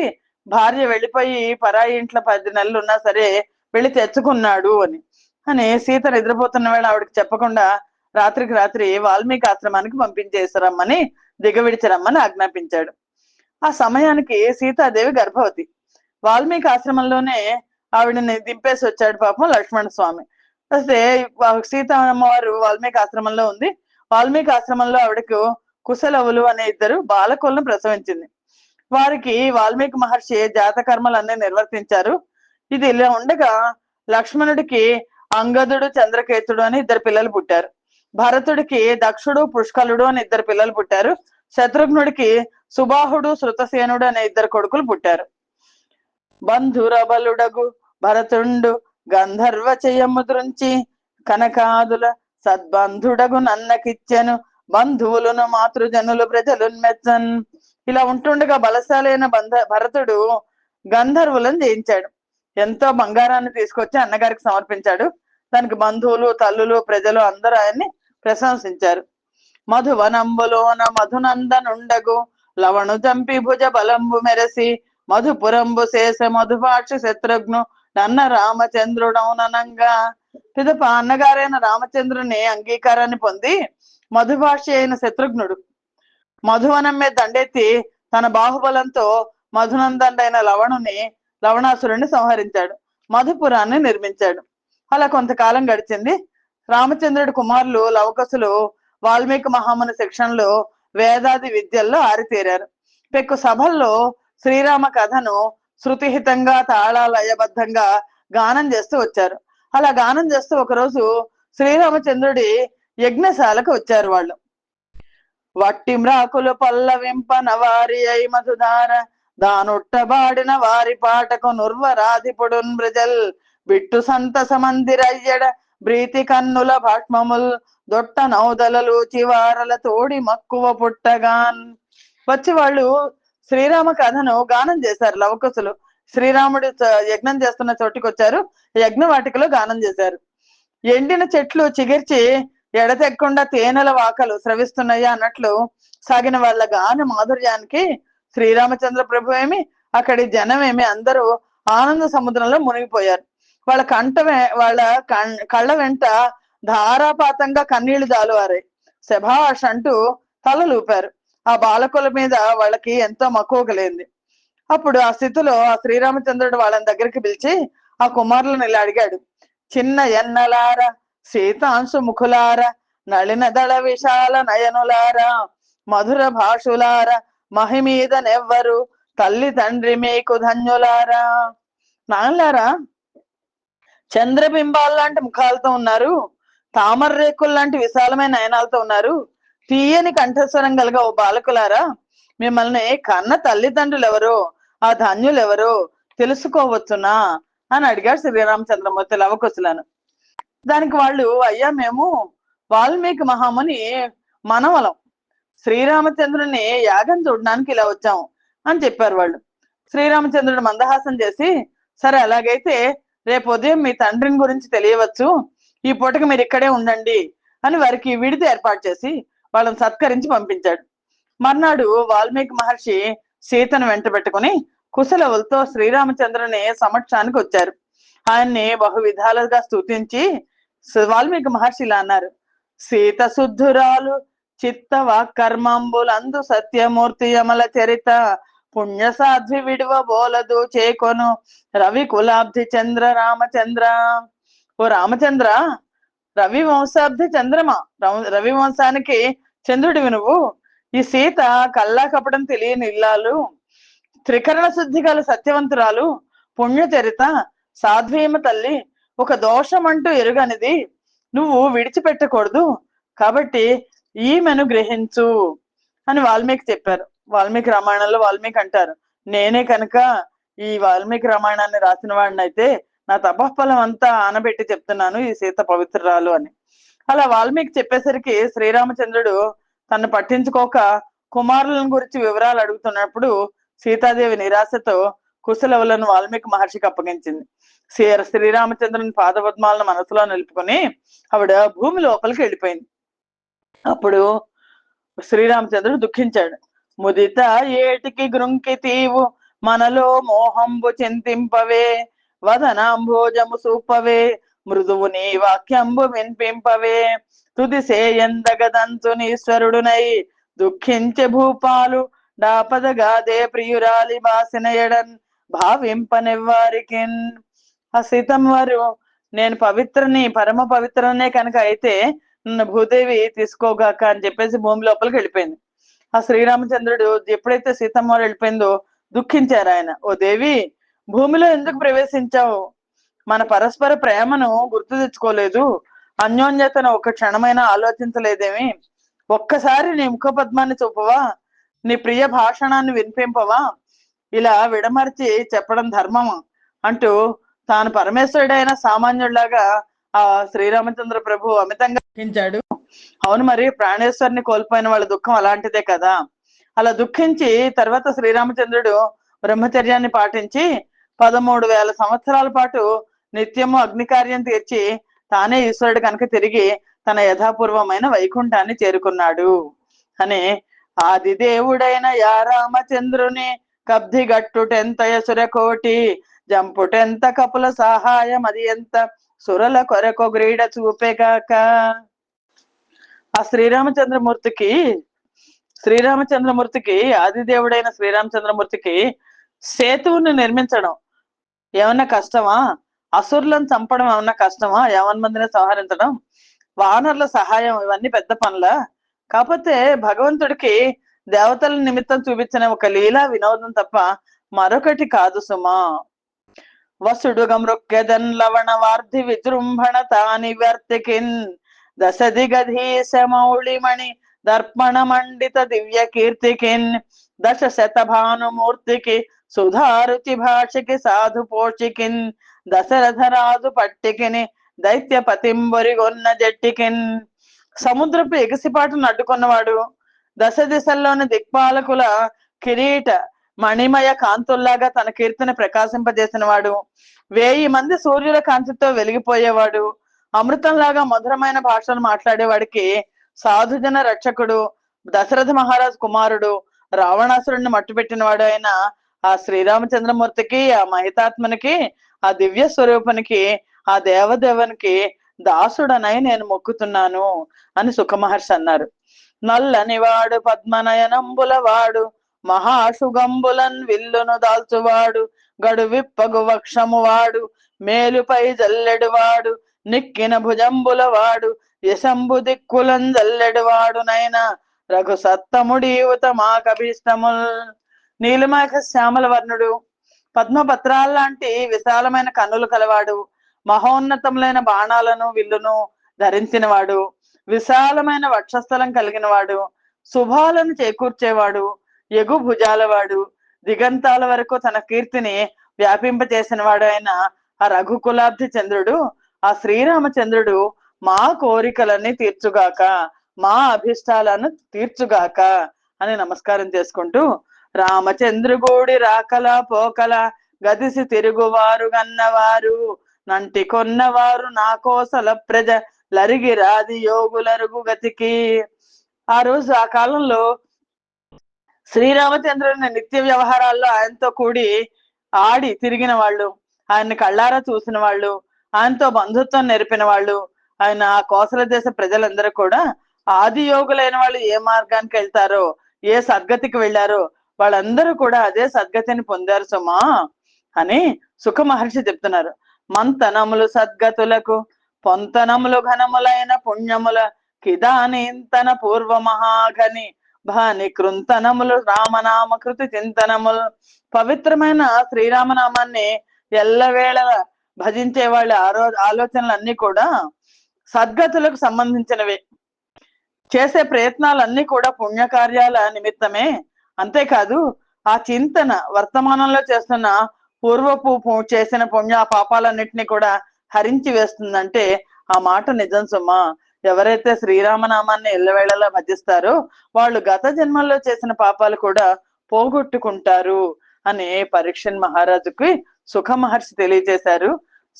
భార్య వెళ్ళిపోయి పరాయి ఇంట్లో 10 నెలలు ఉన్నా సరే వెళ్ళి తెచ్చుకున్నాడు అని సీత నిద్రపోతున్న వేళ ఆవిడకి చెప్పకుండా రాత్రికి రాత్రి వాల్మీకి ఆశ్రమానికి పంపించేసారమ్మని దిగవిడిచరమ్మని ఆజ్ఞాపించాడు. ఆ సమయానికి సీతాదేవి గర్భవతి. వాల్మీకి ఆశ్రమంలోనే ఆవిడని దింపేసి వచ్చాడు పాపం లక్ష్మణ స్వామి. అయితే సీత అమ్మవారు వాల్మీకి ఆశ్రమంలో ఉంది. వాల్మీకి ఆశ్రమంలో ఆవిడకు కుశలవులు అనే 2 బాలకులను ప్రసవించింది. వారికి వాల్మీకి మహర్షి జాతకర్మలన్నీ నిర్వర్తించారు. ఇది ఇలా ఉండగా లక్ష్మణుడికి అంగదుడు చంద్రకేతుడు అని 2 పిల్లలు పుట్టారు. భరతుడికి దక్షుడు పుష్కలుడు అని 2 పిల్లలు పుట్టారు. శత్రుఘ్నుడికి సుబాహుడు శృతసేనుడు అనే 2 కొడుకులు పుట్టారు. బంధురబలుడగు భరతుండు గంధర్వ చెయ్యముద్రుంచి కనకాదుల సద్బంధుడగు నన్నకిచ్చెను బంధువులను మాతృజనులు ప్రజలు మెచ్చన్. ఇలా ఉంటుండగా బలశాలైన భరతుడు గంధర్వులను జయించాడు. ఎంతో బంగారాన్ని తీసుకొచ్చి అన్నగారికి సమర్పించాడు. దానికి బంధువులు తల్లులు ప్రజలు అందరూ ఆయన్ని ప్రశంసించారు. మధువనంబులోన మధునందనుండగు లవణు చంపి భుజ బలంబు మెరసి మధుపురంబు శేష మధుపాక్షి శత్రుఘ్ను నన్న రామచంద్రుడౌననంగా. పిదప అన్నగారైన రామచంద్రుని అంగీకారాన్ని పొంది మధుభాషి అయిన శత్రుఘ్నుడు మధువనం మీద దండెత్తి తన బాహుబలంతో మధునందండైన లవణాసురుణ్ణి సంహరించాడు. మధుపురాన్ని నిర్మించాడు. అలా కొంతకాలం గడిచింది. రామచంద్రుడి కుమారులు లవకుశులు వాల్మీకి మహాముని శిక్షణలో వేదాది విద్యల్లో ఆరితేరారు. పెక్కు సభల్లో శ్రీరామ కథను శృతిహితంగా తాళాలయబద్ధంగా గానం చేస్తూ వచ్చారు. అలా గానం చేస్తూ ఒకరోజు శ్రీరామచంద్రుడి యజ్ఞశాలకు వచ్చారు వాళ్ళు. వట్టి మ్రాకులు పల్లవింప నవారి అయి మధుధార దానుట్టబాడిన వారి పాటకు నుర్వరాధిపుడున్ బ్రజల్ బిట్టు సంతస మందిరయ్యడ బ్రీతి కన్నుల భాష్మముల్ దొట్ట నౌదలలు చివారల తోడి మక్కువ పుట్టగాన్. వచ్చి వాళ్ళు శ్రీరామ కథను గానం చేశారు. లవకుశులు శ్రీరాముడు యజ్ఞం చేస్తున్న చోటికి వచ్చారు. యజ్ఞవాటికలో గానం చేశారు. ఎండిన చెట్లు చిగిర్చి ఎడతెక్కకుండా తేనెల వాకలు స్రవిస్తున్నాయా అన్నట్లు సాగిన వాళ్ళ గాన మాధుర్యానికి శ్రీరామచంద్ర ప్రభు ఏమి అక్కడి జనమేమి అందరూ ఆనంద సముద్రంలో మునిగిపోయారు. వాళ్ళ కళ్ళ వెంట ధారాపాతంగా కన్నీళ్లు జాలువారాయి. శభాష్ అంటూ తలలూపారు. ఆ బాలకుల మీద వాళ్ళకి ఎంతో మక్కువ కలిగింది. అప్పుడు ఆ స్థితిలో ఆ శ్రీరామచంద్రుడు వాళ్ళని దగ్గరికి పిలిచి ఆ కుమారులను ఇలా అడిగాడు. చిన్న ఎన్నలార సీతాంశు ముఖులార నళిన దళ విశాల నయనులారా మధుర భాషులార మహిమీద నెవ్వరు తల్లి తండ్రి మీకు ధన్యులారా. నాన్నలారా, చంద్రబింబాల్లాంటి ముఖాలతో ఉన్నారు, తామర రేకులు లాంటి విశాలమైన నయనాలతో ఉన్నారు, తీయని కంఠస్వరం కలిగా ఓ బాలకులారా, మిమ్మల్ని కన్న తల్లిదండ్రులు ఎవరో ఆ ధన్యులు ఎవరో తెలుసుకోవచ్చునా అని అడిగాడు శ్రీరామచంద్రమూర్తి లవకుశులను. దానికి వాళ్ళు, అయ్యా మేము వాల్మీకి మహాముని మనవలం, శ్రీరామచంద్రుని యాగం చూడడానికి ఇలా వచ్చాము అని చెప్పారు వాళ్ళు. శ్రీరామచంద్రుడు మందహాసం చేసి, సరే అలాగైతే రేపు ఉదయం మీ తండ్రిని గురించి తెలియవచ్చు, ఈ పూటకి మీరు ఇక్కడే ఉండండి అని వారికి విడిది ఏర్పాటు చేసి వాళ్ళని సత్కరించి పంపించాడు. మర్నాడు వాల్మీకి మహర్షి సీతను వెంట పెట్టుకుని కుశలవులతో శ్రీరామచంద్రుని సమక్షానికి వచ్చారు. ఆయన్ని బహు విధాలుగా స్తుతించి వాల్మీకి మహర్షి ఇలా అన్నారు. సీత శుద్ధురాలు చిత్త వాక్కర్మంబులందు సత్యమూర్తి యమల చరిత పుణ్య సాధ్వి విడువ బోలదు చేకొను రవి కులాబ్ధి చంద్ర రామచంద్ర. ఓ రామచంద్ర, రవి వంశాబ్ది చంద్రమా, రవి వంశానికి చంద్రుడివి నువ్వు. ఈ సీత కల్లా కపడం తెలియని ఇల్లాలు, త్రికరణ శుద్ధి గల సత్యవంతురాలు, పుణ్యచరిత, సాధ్వీమ తల్లి, ఒక దోషం అంటూ ఎరుగనిది నువ్వు విడిచిపెట్టకూడదు, కాబట్టి ఈమెను గ్రహించు అని వాల్మీకి చెప్పారు. వాల్మీకి రామాయణంలో వాల్మీకి అంటారు, నేనే కనుక ఈ వాల్మీకి రామాయణాన్ని రాసిన వాడిని అయితే నా తపఫలం అంతా ఆనబెట్టి చెప్తున్నాను ఈ సీత పవిత్రురాలు అని. అలా వాల్మీకి చెప్పేసరికి శ్రీరామచంద్రుడు తను పట్టించుకోక కుమారులను గురించి వివరాలు అడుగుతున్నప్పుడు సీతాదేవి నిరాశతో కుశలవులను వాల్మీకి మహర్షికి అప్పగించింది. శ్రీరామచంద్రుని పాదపద్మాలను మనసులో నిలుపుకొని ఆవిడ భూమి లోపలికి వెళ్ళిపోయింది. అప్పుడు శ్రీరామచంద్రుడు దుఃఖించాడు. ముదిత ఏటికి గృంకి తీవు మనలో మోహంబు చింతింపవే, వదనాంభోజము సూపవే, మృదువు నీ వాక్యంబు వినిపింపవే, తుది సేయందగదంతునీశ్వరుడునై దుఃఖించే భూపాలు డాపదగాదే ప్రియురాలి బాసిన ఎడన్ భావింపనివ్వారికి. ఆ సీతమ్మ వారు, నేను పవిత్రని, పరమ పవిత్రనే కనుక అయితే నన్ను భూదేవి తీసుకోగాక అని చెప్పేసి భూమి లోపలికి వెళ్ళిపోయింది. ఆ శ్రీరామచంద్రుడు ఎప్పుడైతే సీతమ్మ వారు వెళ్ళిపోయిందో దుఃఖించారు ఆయన. ఓ దేవి, భూమిలో ఎందుకు ప్రవేశించావు? మన పరస్పర ప్రేమను గుర్తు తెచ్చుకోలేదు, అన్యోన్యతను ఒక క్షణమైనా ఆలోచించలేదేమి? ఒక్కసారి నీ ముఖ పద్మాన్ని చూపవా, నీ ప్రియ భాషణాన్ని వినిపింపవా? ఇలా విడమర్చి చెప్పడం ధర్మమా అంటూ తాను పరమేశ్వరుడైన సామాన్యుడిలాగా ఆ శ్రీరామచంద్ర ప్రభు అమితంగా దుఃఖించాడు. అవును, మరి ప్రాణేశ్వరిని కోల్పోయిన వాళ్ళ దుఃఖం అలాంటిదే కదా. అలా దుఃఖించి తర్వాత శ్రీరామచంద్రుడు బ్రహ్మచర్యాన్ని పాటించి 13,000 సంవత్సరాల పాటు నిత్యము అగ్నికార్యం తీర్చి తానే ఈశ్వరుడు కనుక తిరిగి తన యథాపూర్వమైన వైకుంఠాన్ని చేరుకున్నాడు అని. ఆదిదేవుడైన యా రామచంద్రుని కబ్ధి గట్టుటెంత యసురకోటి, జంపుటెంత కపుల సహాయం అది ఎంత సురల కొరకు గ్రీడ చూపేగాక. ఆ శ్రీరామచంద్రమూర్తికి ఆదిదేవుడైన శ్రీరామచంద్రమూర్తికి సేతువును నిర్మించడం ఏమన్నా కష్టమా? అసురులను చంపడం ఏమన్నా కష్టమా? మందిని సంహరించడం, వానరుల సహాయం, ఇవన్నీ పెద్ద పనుల? కాకపోతే భగవంతుడికి దేవతల నిమిత్తం చూపించిన ఒక లీలా వినోదం తప్ప మరొకటి కాదు సుమా. వసుడుగ మృక్కెదన్ లవణ వార్ధి విజృంభణ తాని వర్తికిన్ దశదిగధీశ మౌళిమణి దర్పణ మండిత దివ్య కీర్తికిన్ దశ శతభానుమూర్తికి సుధారుచి భాషకి సాధు పోషికిన్ దశరథరాజు పట్టికిని దైత్య పతింబొరిగొన్న జట్టికిన్. సముద్రపు ఎగసిపాటును అడ్డుకున్నవాడు, దశ దిశల్లోని దిక్పాలకుల కిరీట మణిమయ కాంతుల్లాగా తన కీర్తిని ప్రకాశింపజేసిన వాడు, 1000 మంది సూర్యుల కాంతితో వెలిగిపోయేవాడు, అమృతంలాగా మధురమైన భాషలు మాట్లాడేవాడికి సాధుజన రక్షకుడు, దశరథ మహారాజు కుమారుడు, రావణాసురుడిని మట్టుపెట్టినవాడు అయిన ఆ శ్రీరామచంద్రమూర్తికి, ఆ మహితాత్మనికి, ఆ దివ్య స్వరూపానికి, ఆ దేవదేవునికి దాసుడనై నేను మొక్కుతున్నాను అని సుఖమహర్షి అన్నారు. నల్లని వాడు పద్మనయనంబుల వాడు, మహాశుగంబులన్ విల్లును దాల్చువాడు, గడు విప్పగు వక్షము వాడు, మేలుపై జల్లెడు వాడు, నిక్కిన భుజంబుల వాడు, యశంబు దిక్కులం జల్లెడు వాడు నైనా రఘు సత్తముడీవుత మాకభీష్టముల్. నీలిమాక శ్యామల వర్ణుడు, పద్మపత్రాల లాంటి విశాలమైన కన్నులు కలవాడు, మహోన్నతములైన బాణాలను విల్లును ధరించిన వాడు, విశాలమైన వక్షస్థలం కలిగిన వాడు, శుభాలను చేకూర్చేవాడు, ఎగు భుజాలవాడు, దిగంతాల వరకు తన కీర్తిని వ్యాపింపచేసిన వాడు అయిన ఆ రఘుకులాబ్ధి చంద్రుడు, ఆ శ్రీరామచంద్రుడు మా కోరికలన్నీ తీర్చుగాక, మా అభిష్టాలను తీర్చుగాక అని నమస్కారం చేసుకుంటూ, రామచంద్రుగూడి రాకల పోకల గదిసి తిరుగువారు గన్నవారు, నంటి కొన్నవారు నా కోసల ప్రజ లరిగి రాది యోగులరుగు గతికి. ఆ రోజు ఆ కాలంలో శ్రీరామచంద్రుని నిత్య వ్యవహారాల్లో ఆయనతో కూడి ఆడి తిరిగిన వాళ్ళు, ఆయన్ని కళ్ళారా చూసిన వాళ్ళు, ఆయనతో బంధుత్వం నెరిపిన వాళ్ళు, ఆయన ఆ కోసల దేశ ప్రజలందరూ కూడా ఆది యోగులైన వాళ్ళు ఏ మార్గానికి వెళ్తారో, ఏ సద్గతికి వెళ్ళారో వాళ్ళందరూ కూడా అదే సద్గతిని పొందారు సుమా అని సుఖ మహర్షి చెప్తున్నారు. మంతనములు సద్గతులకు పొంతనములు ఘనములైన పుణ్యముల కిదానీంతన పూర్వ మహాఘని భాని కృంతనములు రామనామ కృతి చింతనములు. పవిత్రమైన శ్రీరామనామాన్ని ఎల్లవేళ భజించే వాళ్ళ ఆలోచనలన్నీ కూడా సద్గతులకు సంబంధించినవి. చేసే ప్రయత్నాలన్నీ కూడా పుణ్యకార్యాల నిమిత్తమే. అంతేకాదు ఆ చింతన వర్తమానంలో చేస్తున్న పూర్వపు చేసిన పుణ్య పాపాలన్నిటినీ కూడా హరించి వేస్తుందంటే ఆ మాట నిజం సుమా. ఎవరైతే శ్రీరామనామాన్ని ఎల్లవేళలా భజిస్తారో వాళ్ళు గత జన్మల్లో చేసిన పాపాలు కూడా పోగొట్టుకుంటారు అని పరీక్షన్ మహారాజుకి సుఖ మహర్షి తెలియజేశారు.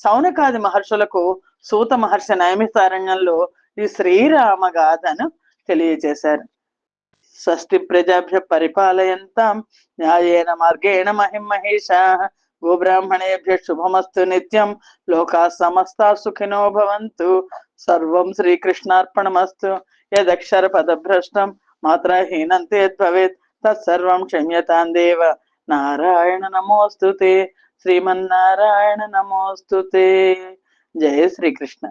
సౌనకాది మహర్షులకు సూత మహర్షి నైమిసారణ్యంలో ఈ శ్రీరామ గాథను తెలియజేశారు. స్వస్తి ప్రజాభ్య పరిపాలయంతాం న్యాయేన మార్గేణ మహిమహేషా గోబ్రాహ్మణేభ్య శుభమస్తు నిత్యం లోకా సమస్తా సుఖినో భవంతు. సర్వం శ్రీకృష్ణార్పణమస్తు. యదక్షర పదభ్రష్టం మాత్రహీనంతే భవేత్ తత్సర్వం క్షమ్యతాం దేవ. నారాయణ నమోస్తుతే. శ్రీమన్నారాయణ నమోస్తుతే. జయ శ్రీకృష్ణ.